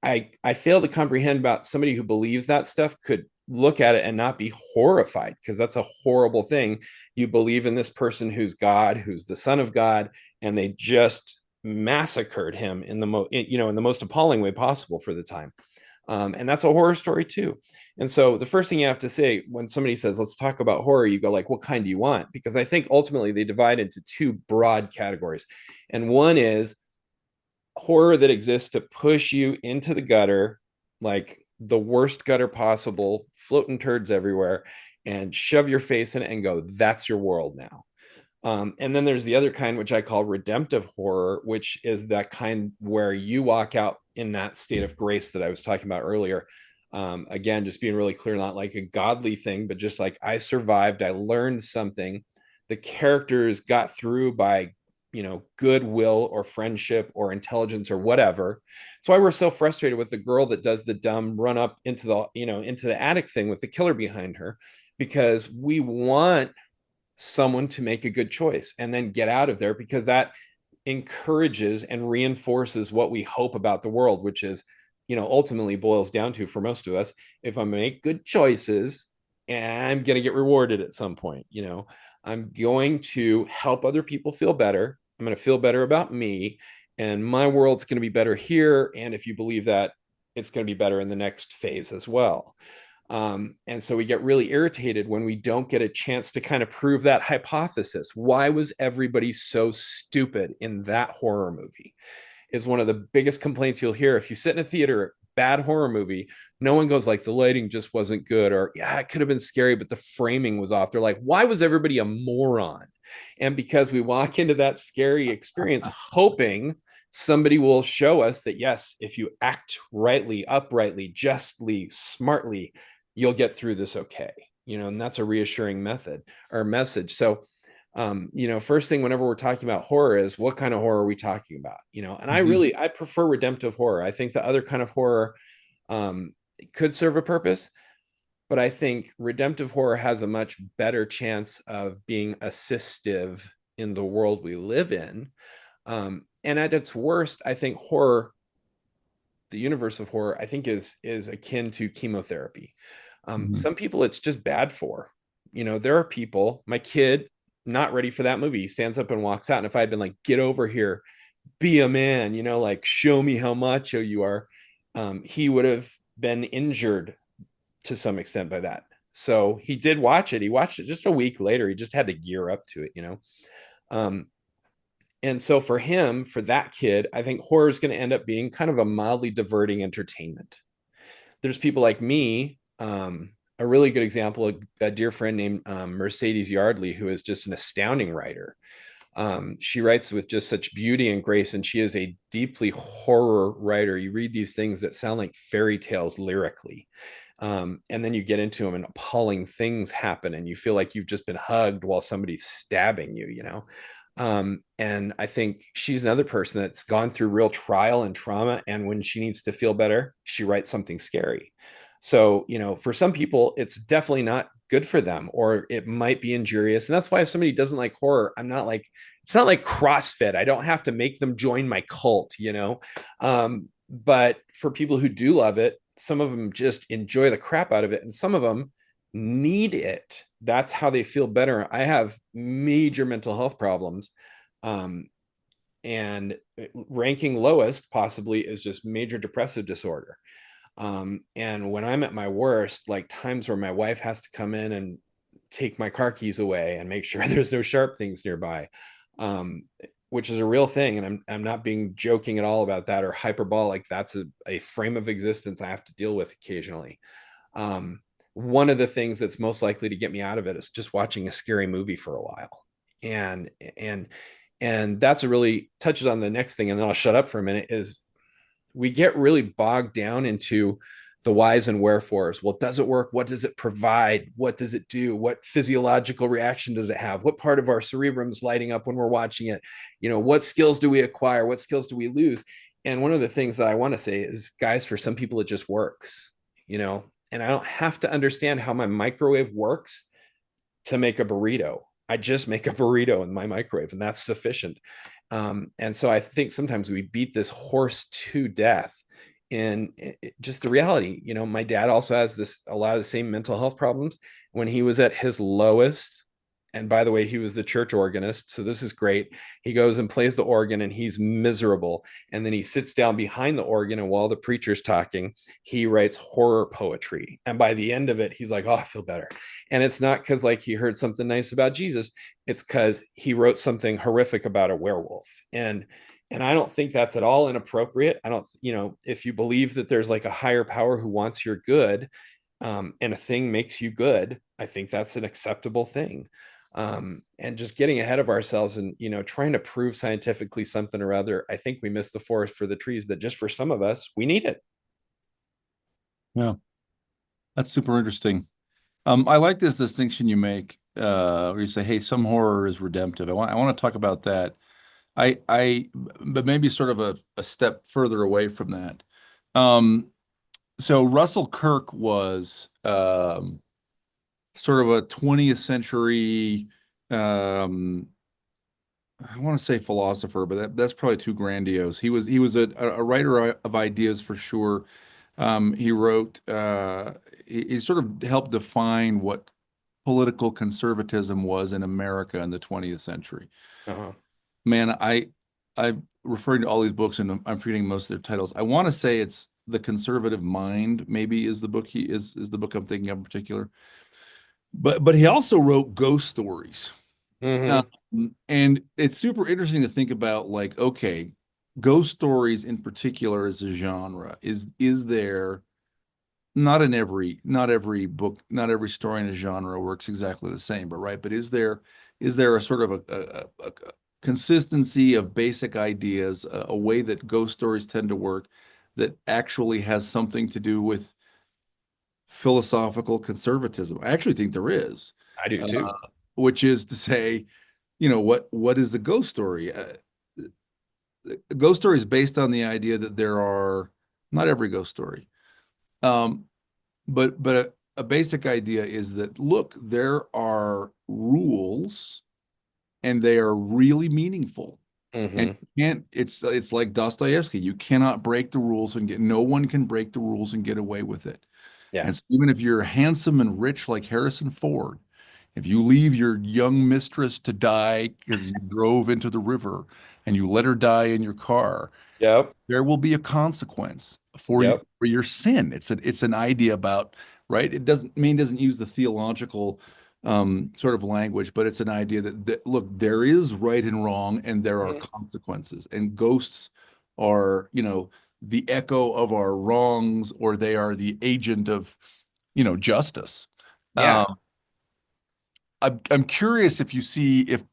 I fail to comprehend about somebody who believes that stuff could look at it and not be horrified, because that's a horrible thing. You believe in this person who's God, who's the Son of God, and they just massacred him in the most appalling way possible for the time. And that's a horror story too. And so the first thing you have to say when somebody says, let's talk about horror, you go like, what kind do you want? Because I think ultimately they divide into two broad categories. And one is horror that exists to push you into the gutter, like the worst gutter possible, floating turds everywhere. and shove your face in it and go, that's your world now. And then there's the other kind, which I call redemptive horror, which is that kind where you walk out in that state of grace that I was talking about earlier. Again, just being really clear, not like a godly thing, but just like I survived, I learned something. The characters got through by, goodwill or friendship or intelligence or whatever. That's why we're so frustrated with the girl that does the dumb run up into the attic thing with the killer behind her, because we want someone to make a good choice and then get out of there, because that encourages and reinforces what we hope about the world, which is, ultimately boils down to, for most of us, if I make good choices, I'm going to get rewarded at some point. I'm going to help other people feel better. I'm going to feel better about me, and my world's going to be better here. And if you believe that, it's going to be better in the next phase as well. And so we get really irritated when we don't get a chance to kind of prove that hypothesis. Why was everybody so stupid in that horror movie? Is one of the biggest complaints you'll hear. If you sit in a theater, bad horror movie, no one goes like, the lighting just wasn't good, or yeah, it could have been scary, but the framing was off. They're like, why was everybody a moron? And because we walk into that scary experience hoping somebody will show us that, yes, if you act rightly, uprightly, justly, smartly, you'll get through this okay. And that's a reassuring method or message. So first thing whenever we're talking about horror is, what kind of horror are we talking about? And I prefer redemptive horror. I think the other kind of horror could serve a purpose, but I think redemptive horror has a much better chance of being assistive in the world we live in. And at its worst, I think horror, the universe of horror, I think is akin to chemotherapy. Some people it's just bad for. There are people, my kid, not ready for that movie. He stands up and walks out. And if I had been like, get over here, be a man, like show me how macho you are, he would have been injured to some extent by that. So he did watch it. He watched it just a week later. He just had to gear up to it. And so for him, for that kid, I think horror is going to end up being kind of a mildly diverting entertainment. There's people like me, a really good example, a dear friend named Mercedes Yardley, who is just an astounding writer. She writes with just such beauty and grace, and she is a deeply horror writer. You read these things that sound like fairy tales lyrically. And then you get into them and appalling things happen, and you feel like you've just been hugged while somebody's stabbing you. And I think she's another person that's gone through real trial and trauma. And when she needs to feel better, she writes something scary. So, for some people, it's definitely not good for them, or it might be injurious. And that's why if somebody doesn't like horror, I'm not like, it's not like CrossFit. I don't have to make them join my cult. But for people who do love it, some of them just enjoy the crap out of it, and some of them need it. That's how they feel better. I have major mental health problems. And ranking lowest possibly is just major depressive disorder. And when I'm at my worst, like times where my wife has to come in and take my car keys away and make sure there's no sharp things nearby, which is a real thing. And I'm not being joking at all about that or hyperbolic. That's a frame of existence I have to deal with occasionally. One of the things that's most likely to get me out of it is just watching a scary movie for a while. And that's a really touches on the next thing. And then I'll shut up for a minute. Is we get really bogged down into the whys and wherefores. Well, does it work? What does it provide? What does it do? What physiological reaction does it have? What part of our cerebrum is lighting up when we're watching it? What skills do we acquire? What skills do we lose? And one of the things that I want to say is, guys, for some people, it just works, and I don't have to understand how my microwave works to make a burrito. I just make a burrito in my microwave, and that's sufficient. And so I think sometimes we beat this horse to death in just the reality. My dad also has a lot of the same mental health problems. When he was at his lowest, and by the way, he was the church organist, so this is great. He goes and plays the organ and he's miserable. And then he sits down behind the organ, and while the preacher's talking, he writes horror poetry. And by the end of it, he's like, oh, I feel better. And it's not because like he heard something nice about Jesus. It's because he wrote something horrific about a werewolf. And I don't think that's at all inappropriate. I don't, if you believe that there's like a higher power who wants your good, and a thing makes you good, I think that's an acceptable thing. And just getting ahead of ourselves and, trying to prove scientifically something or other, I think we miss the forest for the trees, that just for some of us, we need it. Yeah, that's super interesting. I like this distinction you make, where you say, "Hey, some horror is redemptive." I want to talk about that. But maybe sort of a step further away from that. Um, so Russell Kirk was sort of a 20th century, um, I want to say philosopher, but that's probably too grandiose. He was a writer of ideas for sure. He wrote, he sort of helped define what political conservatism was in America in the 20th century. Uh-huh. Man, I'm referring to all these books and I'm forgetting most of their titles. I want to say it's The Conservative Mind, maybe is the book is the book I'm thinking of in particular. But he also wrote ghost stories. Mm-hmm. And it's super interesting to think about, like, okay, ghost stories in particular as a genre. Is there, not every book, not every story in a genre works exactly the same, but right, but is there a sort of a consistency of basic ideas, a way that ghost stories tend to work that actually has something to do with philosophical conservatism? I actually think there is, I do uh, too. which is to say, what is a ghost story? A ghost story is based on the idea that there are, not every ghost story, um, but a basic idea is that, look, there are rules and they are really meaningful. And Mm-hmm. you can't, it's like Dostoevsky. You cannot break the rules and no one can break the rules and get away with it. Yeah. And so even if you're handsome and rich like Harrison Ford, if you leave your young mistress to die because you drove into the river and you let her die in your car, Yep. there will be a consequence for Yep. for your sin. It's an idea about, right. It doesn't use the theological sort of language, but it's an idea that look, there is right and wrong, and there are Mhm. consequences, and ghosts are, the echo of our wrongs, or they are the agent of, justice. Yeah. Um, I'm curious if you see if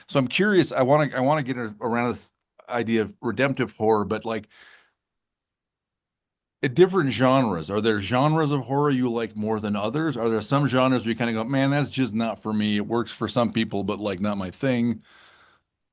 so. I'm curious. I want to get around this idea of redemptive horror, but like, different genres. Are there genres of horror you like more than others? Are there some genres where you kind of go, man, that's just not for me. It works for some people, but like not my thing.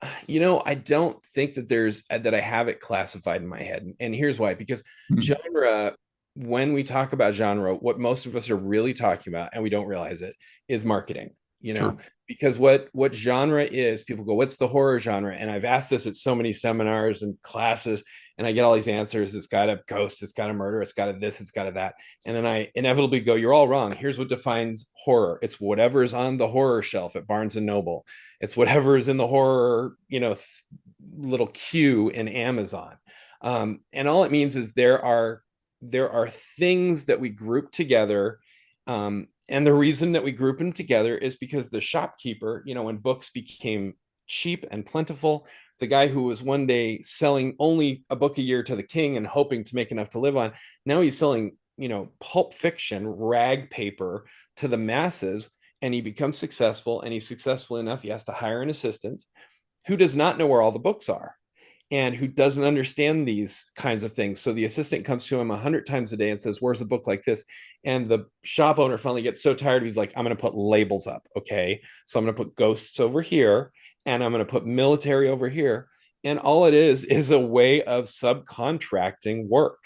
I don't think that that I have it classified in my head. And here's why, because Hmm. genre, when we talk about genre, what most of us are really talking about, and we don't realize it, is marketing, Sure. because what genre is, people go, what's the horror genre? And I've asked this at so many seminars and classes, and I get all these answers. It's got a ghost, it's got a murder, it's got a this, it's got a that. And then I inevitably go, you're all wrong. Here's what defines horror. It's whatever is on the horror shelf at Barnes and Noble. It's whatever is in the horror, little queue in Amazon. And all it means is there are things that we group together. And the reason that we group them together is because the shopkeeper, when books became cheap and plentiful, the guy who was one day selling only a book a year to the king and hoping to make enough to live on, now he's selling, pulp fiction, rag paper to the masses, and he becomes successful, and he's successful enough, he has to hire an assistant who does not know where all the books are and who doesn't understand these kinds of things. So the assistant comes to him 100 times a day and says, where's a book like this? And the shop owner finally gets so tired, he's like, I'm going to put labels up. Okay. So I'm going to put ghosts over here and I'm going to put military over here. And all it is a way of subcontracting work,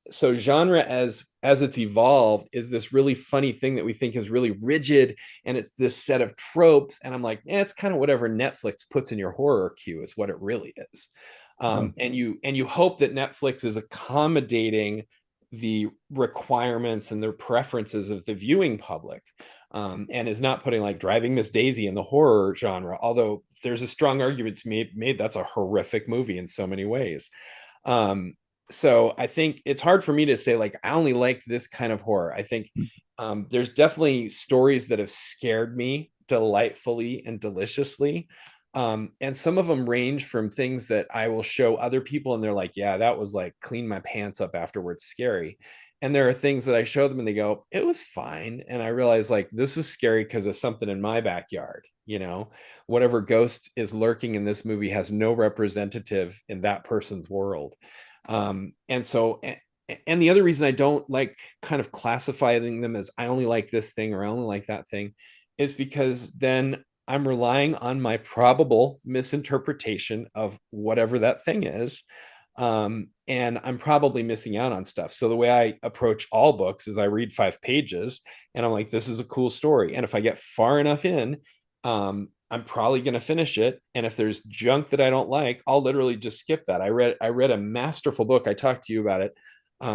so genre, as it's evolved, is this really funny thing that we think is really rigid, and it's this set of tropes, and I'm like, it's kind of whatever Netflix puts in your horror queue is what it really is. Yeah. And you hope that Netflix is accommodating the requirements and their preferences of the viewing public, and is not putting like Driving Miss Daisy in the horror genre, although there's a strong argument to be made that's a horrific movie in so many ways. Um, so I think it's hard for me to say like I only like this kind of horror. I think there's definitely stories that have scared me delightfully and deliciously. And some of them range from things that I will show other people and they're like, yeah, that was like clean my pants up afterwards scary. And there are things that I show them and they go, it was fine. And I realize like this was scary because of something in my backyard. Whatever ghost is lurking in this movie has no representative in that person's world. And so, and the other reason I don't like kind of classifying them as I only like this thing or I only like that thing is because then I'm relying on my probable misinterpretation of whatever that thing is. And I'm probably missing out on stuff. So the way I approach all books is I read 5 pages and I'm like, this is a cool story. And if I get far enough in, I'm probably going to finish it. And if there's junk that I don't like, I'll literally just skip that. I read a masterful book. I talked to you about it,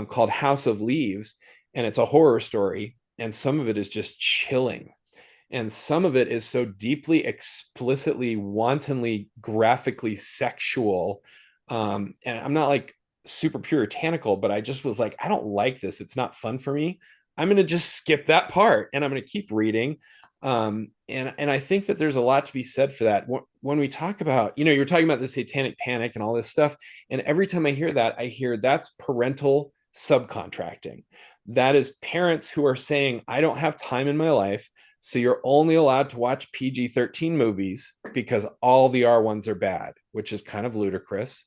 called House of Leaves, and it's a horror story. And some of it is just chilling. And some of it is so deeply, explicitly, wantonly, graphically sexual. And I'm not like super puritanical, but I just was like, I don't like this. It's not fun for me. I'm going to just skip that part and I'm going to keep reading. And I think that there's a lot to be said for that. When we talk about, you're talking about the satanic panic and all this stuff. And every time I hear that, I hear that's parental subcontracting. That is parents who are saying, I don't have time in my life. So you're only allowed to watch PG-13 movies because all the R ones are bad, which is kind of ludicrous.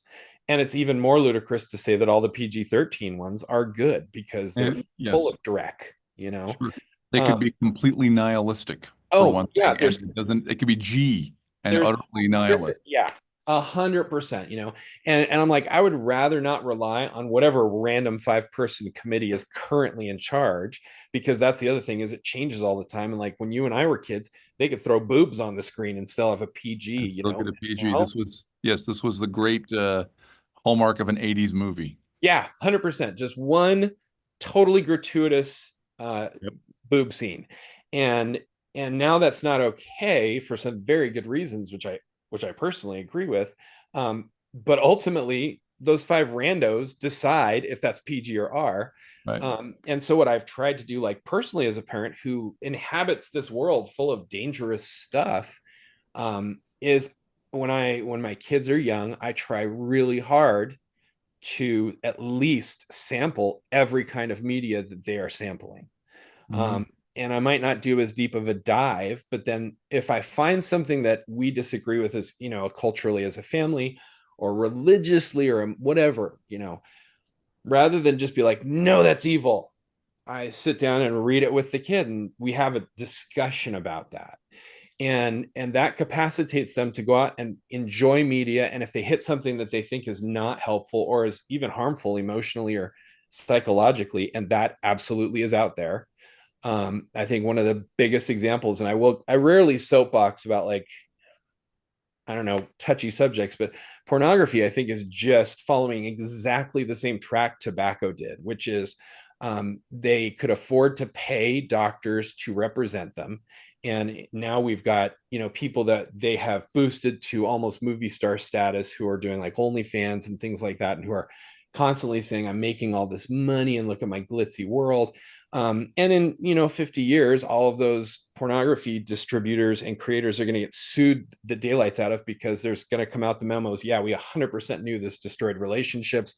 And it's even more ludicrous to say that all the PG-13 ones are good because they're full Yes, of dreck. sure. They could Um, be completely nihilistic for oh one yeah, thing, and it could be G and there's utterly nihilist. yeah, 100%, and I'm like, I would rather not rely on whatever random 5-person committee is currently in charge, because that's the other thing is it changes all the time. And like when you and I were kids, they could throw boobs on the screen and still have a PG, And still get a PG. now. This was the great hallmark of an 80s movie. Yeah, 100%. Just one totally gratuitous Yep. boob scene. And now that's not okay for some very good reasons, which I personally agree with. But ultimately, those 5 randos decide if that's PG or R. Right. And so what I've tried to do, like personally as a parent who inhabits this world full of dangerous stuff, is when my kids are young, I try really hard to at least sample every kind of media that they are sampling. Mhm. And I might not do as deep of a dive, but then if I find something that we disagree with as, culturally as a family or religiously or whatever, rather than just be like, no, that's evil, I sit down and read it with the kid and we have a discussion about that. And that capacitates them to go out and enjoy media. And if they hit something that they think is not helpful or is even harmful emotionally or psychologically, and that absolutely is out there. I think one of the biggest examples, and I rarely soapbox about like, I don't know, touchy subjects, but pornography, I think, is just following exactly the same track tobacco did, which is they could afford to pay doctors to represent them. And now we've got, people that they have boosted to almost movie star status who are doing like OnlyFans and things like that, and who are constantly saying, I'm making all this money and look at my glitzy world. And in 50 years, all of those pornography distributors and creators are going to get sued the daylights out of, because there's going to come out the memos. Yeah, we 100% knew this destroyed relationships.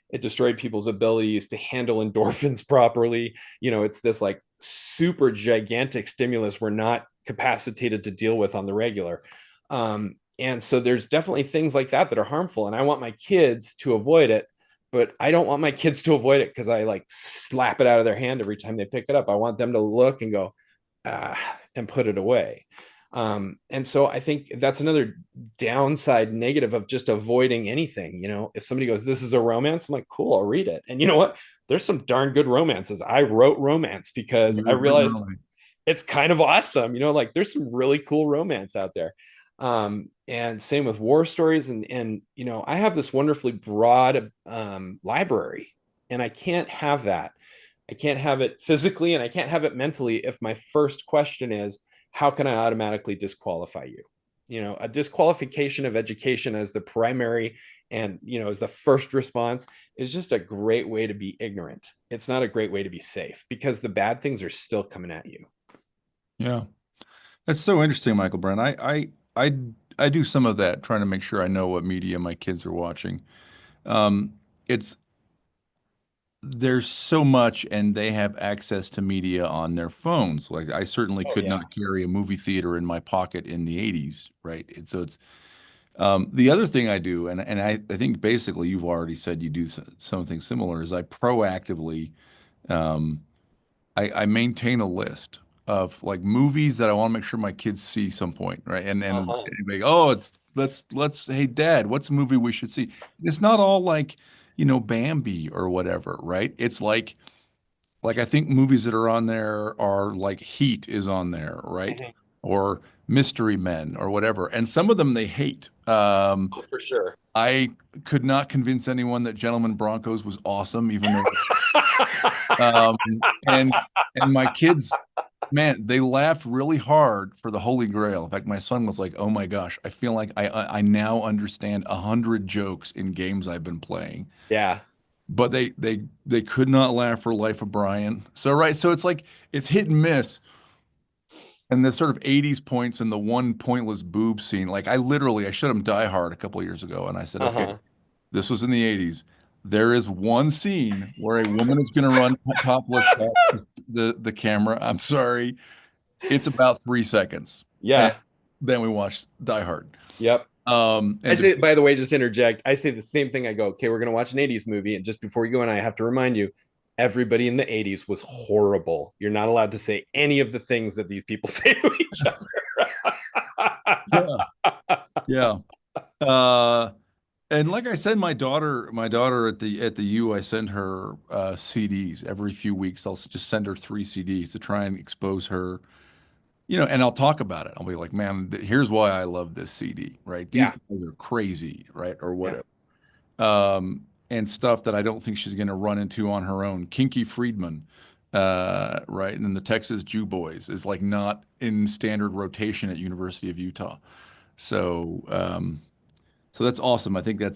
It destroyed people's abilities to handle endorphins properly. It's this like super gigantic stimulus we're not capacitated to deal with on the regular. And so there's definitely things like that that are harmful, and I want my kids to avoid it, but I don't want my kids to avoid it because I like slap it out of their hand every time they pick it up. I want them to look and go, and put it away. And so I think that's another downside negative of just avoiding anything. If somebody goes, this is a romance, I'm like, cool, I'll read it. And you know what? There's some darn good romances. I wrote romance because I You've written realized romance. it's kind of awesome. Like there's some really cool romance out there. And same with war stories. And I have this wonderfully broad library, and I can't have that. I can't have it physically and I can't have it mentally if my first question is, how can I automatically disqualify you? A disqualification of education as the primary and, as the first response is just a great way to be ignorant. It's not a great way to be safe because the bad things are still coming at you. Yeah. That's so interesting, Michaelbrent. I do some of that, trying to make sure I know what media my kids are watching. It's there's so much, and they have access to media on their phones. Like I certainly Oh could yeah. not carry a movie theater in my pocket in the 80s, right? And so it's the other thing I do, and I think basically you've already said you do something similar, is I proactively um, I maintain a list of like movies that I want to make sure my kids see some point, right? And Uh-huh. like, oh, it's let's hey Dad, what's a movie we should see? It's not all like, Bambi or whatever, right? It's like I think movies that are on there are like Heat is on there, right? Mhm. Or Mystery Men or whatever. And some of them they hate. Oh, for sure. I could not convince anyone that Gentlemen Broncos was awesome, even though um, and and my kids, man, they laughed really hard for the Holy Grail. In fact, my son was like, "Oh my gosh, I feel like I now understand 100 jokes in games I've been playing." Yeah. But they could not laugh for Life of Brian. So right, so it's like it's hit and miss. And the sort of 80s points and the one pointless boob scene. Like I showed him Die Hard a couple of years ago, and I said, okay, Uh-huh. this was in the 80s. There is one scene where a woman is going to run topless past the camera. I'm sorry. It's about 3 seconds. And Yeah. then we watched Die Hard. Yep. I And say, by the way, just interject. I say the same thing. I go, okay, we're going to watch an 80s movie. And just before you go in, I have to remind you, everybody in the 80s was horrible. You're not allowed to say any of the things that these people say to each yeah, other. yeah. Uh, and like I said, my daughter at the U, I send her CDs every few weeks. I'll just send her 3 CDs to try and expose her, and I'll talk about it. I'll be like, man, here's why I love this CD, right? These Yeah. guys are crazy, right? Or Yeah. whatever. And stuff that I don't think she's going to run into on her own. Kinky Friedman, right? And then the Texas Jew Boys is like not in standard rotation at University of Utah. So, so that's awesome. I think I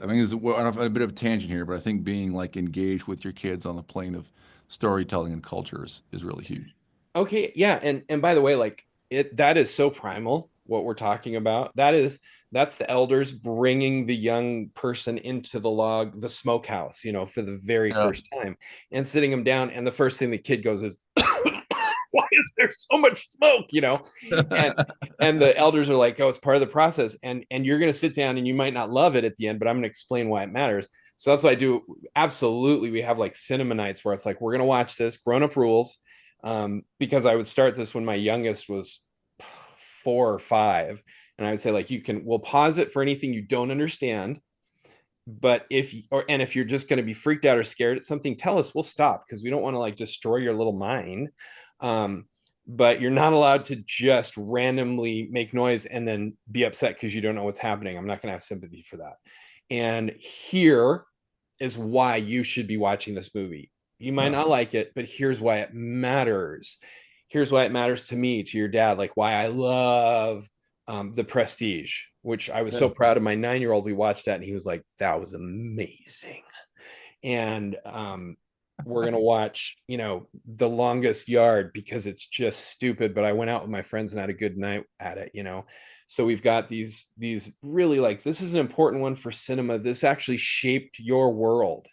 mean, a bit of a tangent here, but I think being like engaged with your kids on the plane of storytelling and culture is really huge. Okay, yeah, and by the way, like that is so primal what we're talking about. That's the elders bringing the young person into the smokehouse, for the very Yeah. first time and sitting them down. And the first thing the kid goes is, "Why is there so much smoke?" And and the elders are like, "Oh, it's part of the process." And you're gonna sit down and you might not love it at the end, but I'm gonna explain why it matters. So that's what I do. Absolutely, we have like cinema nights where it's like we're gonna watch this, grown up rules, because I would start this when my youngest was 4 or 5, and I would say like we'll pause it for anything you don't understand, but if you're just going to be freaked out or scared at something, tell us, we'll stop because we don't want to like destroy your little mind. Um, but you're not allowed to just randomly make noise and then be upset because you don't know what's happening. I'm not going to have sympathy for that. And here is why you should be watching this movie. You might Yeah. not like it, but here's why it matters. Here's why it matters to me, to your dad, like why I love The Prestige, which I was Yeah. so proud of my 9-year-old. We watched that and he was like, that was amazing. And we're gonna watch, The Longest Yard because it's just stupid. But I went out with my friends and had a good night at it. So we've got these really like this is an important one for cinema. This actually shaped your world.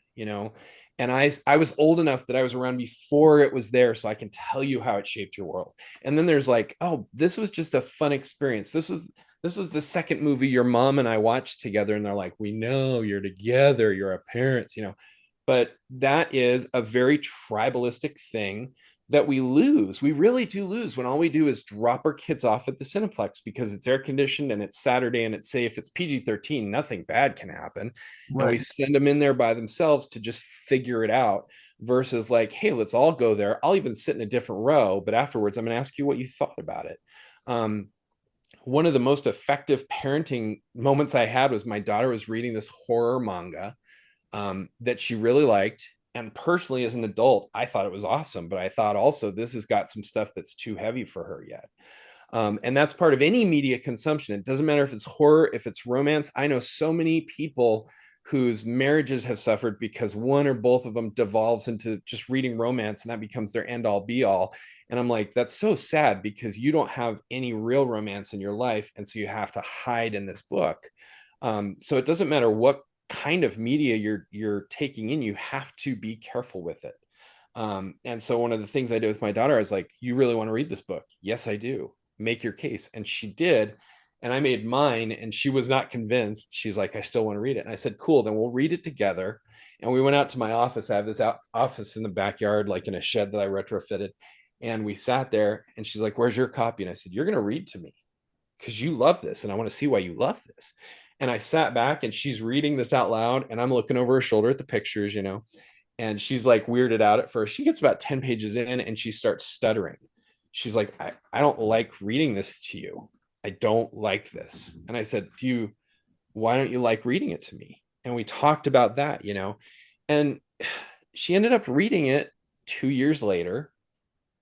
And I was old enough that I was around before it was there, so I can tell you how it shaped your world. And then there's like, oh, this was just a fun experience. This was the second movie your mom and I watched together, and they're like, we know you're together, you're our parents. But that is a very tribalistic thing that we lose. We really do lose when all we do is drop our kids off at the Cineplex because it's air conditioned and it's Saturday and it's safe. It's PG-13, nothing bad can happen. And we Right. send them in there by themselves to just figure it out versus like, hey, let's all go there. I'll even sit in a different row, but afterwards, I'm going to ask you what you thought about it. Um, One of the most effective parenting moments I had was my daughter was reading this horror manga that she really liked. And personally, as an adult, I thought it was awesome, but I thought also this has got some stuff that's too heavy for her yet. And that's part of any media consumption. It doesn't matter if it's horror, if it's romance. I know so many people whose marriages have suffered because one or both of them devolves into just reading romance and that becomes their end all be all. And I'm like, that's so sad because you don't have any real romance in your life. And so you have to hide in this book. So it doesn't matter what kind of media you're taking in, you have to be careful with it. And so one of the things I did with my daughter, I was like, you really want to read this book? Yes, I do. Make your case. And she did. And I made mine, and she was not convinced. She's like, I still want to read it. And I said, cool, then we'll read it together. And we went out to my office. I have this office in the backyard, like in a shed that I retrofitted. And we sat there, and she's like, where's your copy? And I said, you're going to read to me because you love this. And I want to see why you love this. And I sat back, and she's reading this out loud. And I'm looking over her shoulder at the pictures, and she's like weirded out at first. She gets about 10 pages in, and she starts stuttering. She's like, I don't like reading this to you. I don't like this. And I said, why don't you like reading it to me? And we talked about that, and she ended up reading it 2 years later,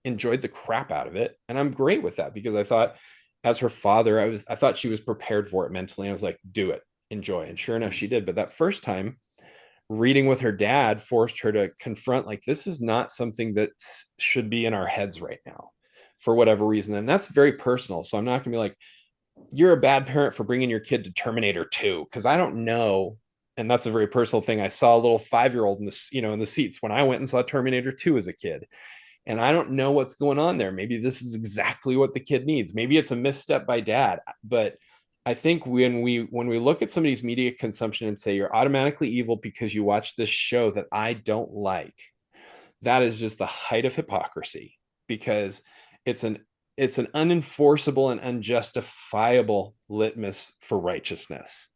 enjoyed the crap out of it. And I'm great with that, because I thought, as her father, I thought she was prepared for it mentally. I was like, do it, enjoy. And sure enough, she did. But that first time, reading with her dad forced her to confront, like, this is not something that should be in our heads right now for whatever reason. And that's very personal. So I'm not gonna be like, you're a bad parent for bringing your kid to Terminator 2, because I don't know. And that's a very personal thing. I saw a little 5-year-old in this, in the seats when I went and saw Terminator 2 as a kid. And I don't know what's going on there. Maybe this is exactly what the kid needs. Maybe it's a misstep by dad. But I think when we look at somebody's media consumption and say you're automatically evil because you watch this show that I don't like, that is just the height of hypocrisy, because it's an unenforceable and unjustifiable litmus for righteousness.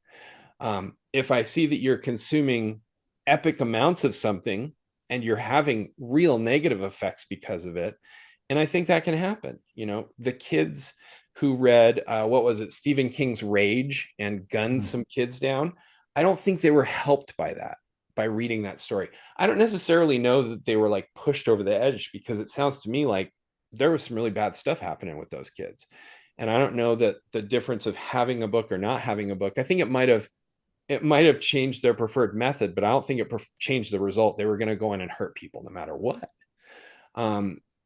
If I see that you're consuming epic amounts of something and you're having real negative effects because of it, and I think that can happen. The kids who read what was it, Stephen King's Rage, and gunned some kids down, I don't think they were helped by that, by reading that story. I don't necessarily know that they were like pushed over the edge, because it sounds to me like there was some really bad stuff happening with those kids. And I don't know that the difference of having a book or not having a book, I think it might have changed their preferred method, but I don't think it changed the result. They were going to go in and hurt people no matter what.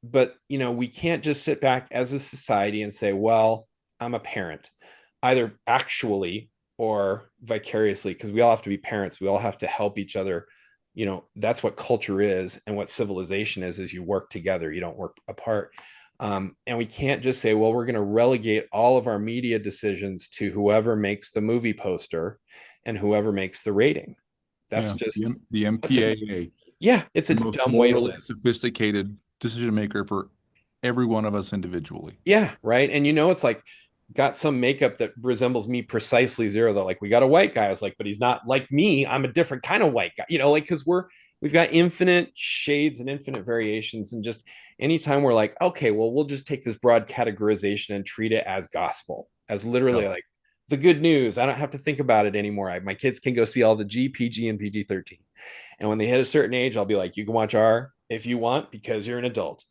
But we can't just sit back as a society and say, well, I'm a parent, either actually or vicariously, because we all have to be parents. We all have to help each other. That's what culture is, and what civilization is you work together, you don't work apart. And we can't just say, well, we're going to relegate all of our media decisions to whoever makes the movie poster and whoever makes the rating. That's just the MPAA. It's a most dumb way to morally live. sophisticated decision maker for every one of us individually. Yeah, right. And it's like, got some makeup that resembles me precisely zero. Though, like, we got a white guy. I was like, but he's not like me. I'm a different kind of white guy. Like, because we've got infinite shades and infinite variations, and just anytime we're like, okay, well, we'll just take this broad categorization and treat it as gospel, as literally like the good news. I don't have to think about it anymore. My kids can go see all the G, PG, and PG-13. And when they hit a certain age, I'll be like, you can watch R if you want, because you're an adult.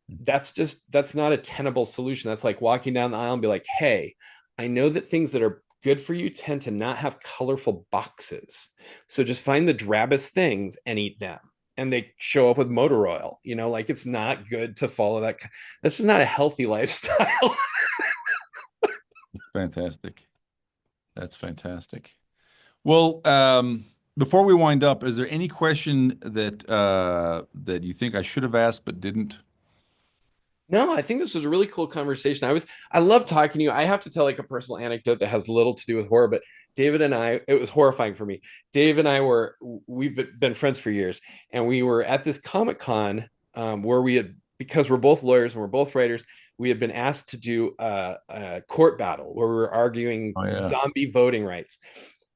That's not a tenable solution. That's like walking down the aisle and be like, hey, I know that things that are good for you tend to not have colorful boxes. So just find the drabbest things and eat them. And they show up with motor oil, like, it's not good to follow that. That's just not a healthy lifestyle. Fantastic. That's fantastic. Well, before we wind up, is there any question that you think I should have asked but didn't? No, I think this was a really cool conversation. I love talking to you. I have to tell like a personal anecdote that has little to do with horror, but David and I, it was horrifying for me. Dave and I we've been friends for years, and we were at this Comic-Con where we had, because we're both lawyers and we're both writers, we had been asked to do a court battle where we were arguing zombie voting rights.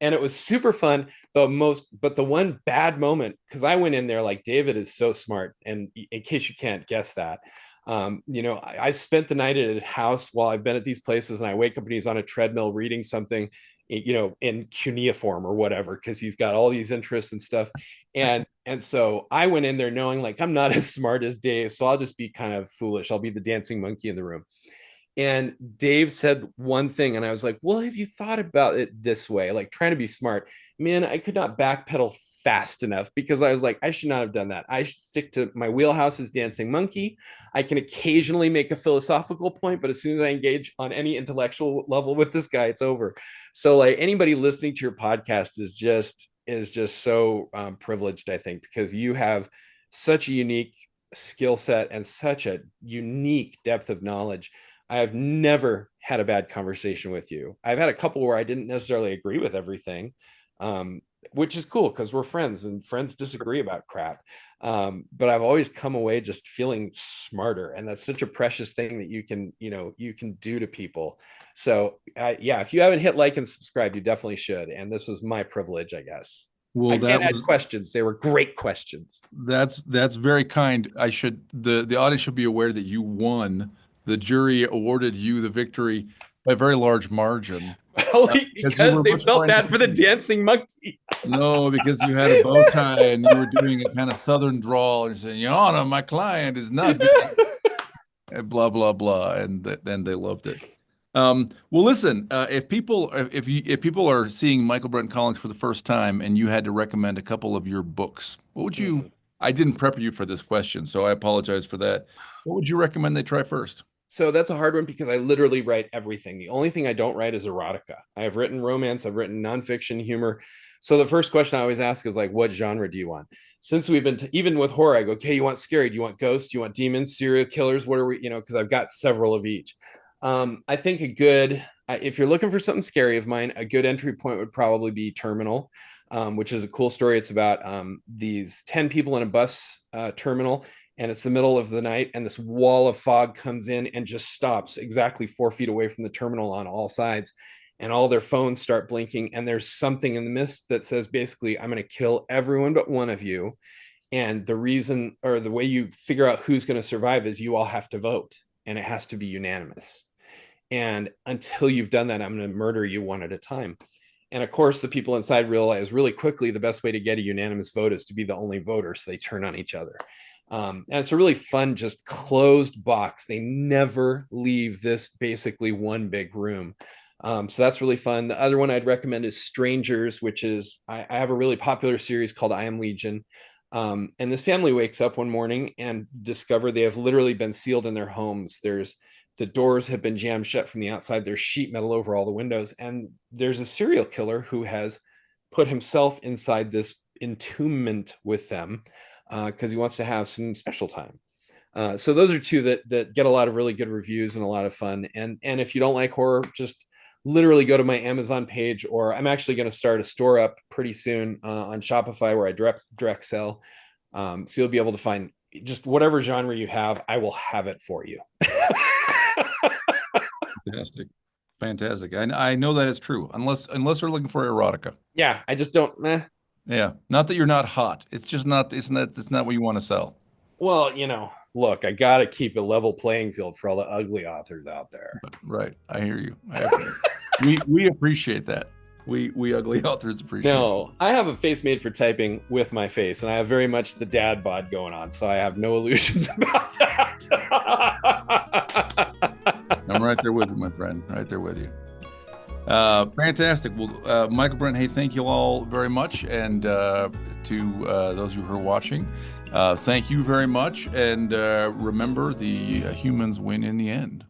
And it was super fun. But the one bad moment, because I went in there like, David is so smart. And in case you can't guess that, I spent the night at his house while I've been at these places, and I wake up and he's on a treadmill reading something, in cuneiform or whatever, because he's got all these interests and stuff. And so I went in there knowing like, I'm not as smart as Dave, so I'll just be kind of foolish. I'll be the dancing monkey in the room. And Dave said one thing, and I was like, well, have you thought about it this way? Like trying to be smart. Man, I could not backpedal fast enough because I was like, I should not have done that. I should stick to my wheelhouse is dancing monkey. I can occasionally make a philosophical point, but as soon as I engage on any intellectual level with this guy, it's over. So like anybody listening to your podcast is just so privileged, I think, because you have such a unique skill set and such a unique depth of knowledge. I have never had a bad conversation with you. I've had a couple where I didn't necessarily agree with everything, which is cool because we're friends and friends disagree about crap. But I've always come away just feeling smarter, and that's such a precious thing that you can do to people. So yeah, if you haven't hit like and subscribe, you definitely should. And this was my privilege, I guess. Well, I can't add questions. They were great questions. that's very kind. The audience should be aware that you won. The jury awarded you the victory by a very large margin. Because they felt bad for the dancing monkey. No, because you had a bow tie and you were doing a kind of southern drawl and saying, Your Honor, my client is not blah blah blah, and then they loved it. Well, listen, if people are seeing Michaelbrent Collings for the first time and you had to recommend a couple of your books, what would you? Mm-hmm. I didn't prep you for this question, so I apologize for that. What would you recommend they try first? So that's a hard one because I literally write everything. The only thing I don't write is erotica. I have written romance, I've written nonfiction, humor. So the first question I always ask is like, what genre do you want? Since we've been even with horror, I go, okay, you want scary? Do you want ghosts? Do you want demons, serial killers? What are we, because I've got several of each. I think if you're looking for something scary of mine, a good entry point would probably be Terminal, which is a cool story. It's about these 10 people in a bus terminal, and it's the middle of the night, and this wall of fog comes in and just stops exactly 4 feet away from the terminal on all sides. And all their phones start blinking, and there's something in the mist that says, basically, I'm going to kill everyone but one of you. And the reason, or the way you figure out who's going to survive, is you all have to vote, and it has to be unanimous. And until you've done that, I'm going to murder you one at a time. And of course, the people inside realize really quickly the best way to get a unanimous vote is to be the only voter. So they turn on each other. And it's a really fun, just closed box. They never leave this basically one big room. So that's really fun. The other one I'd recommend is Strangers, which is, I have a really popular series called I Am Legion. And this family wakes up one morning and discover they have literally been sealed in their homes. The doors have been jammed shut from the outside. There's sheet metal over all the windows. And there's a serial killer who has put himself inside this entombment with them because he wants to have some special time. So those are two that get a lot of really good reviews and a lot of fun. And if you don't like horror, just literally go to my Amazon page, or I'm actually going to start a store up pretty soon on Shopify where I direct sell. So you'll be able to find just whatever genre you have. I will have it for you. Fantastic. I know that is true, unless they're looking for erotica. Yeah, I just don't. Yeah, not that you're not hot. It's just not. It's not what you want to sell. Well, look, I got to keep a level playing field for all the ugly authors out there. Right, I hear you. We appreciate that. We ugly authors appreciate. No, I have a face made for typing with my face, and I have very much the dad bod going on, so I have no illusions about that. I'm right there with you, my friend. Right there with you. Fantastic. Well, Michaelbrent, hey, thank you all very much, and to those of you who are watching, thank you very much, and remember, the humans win in the end.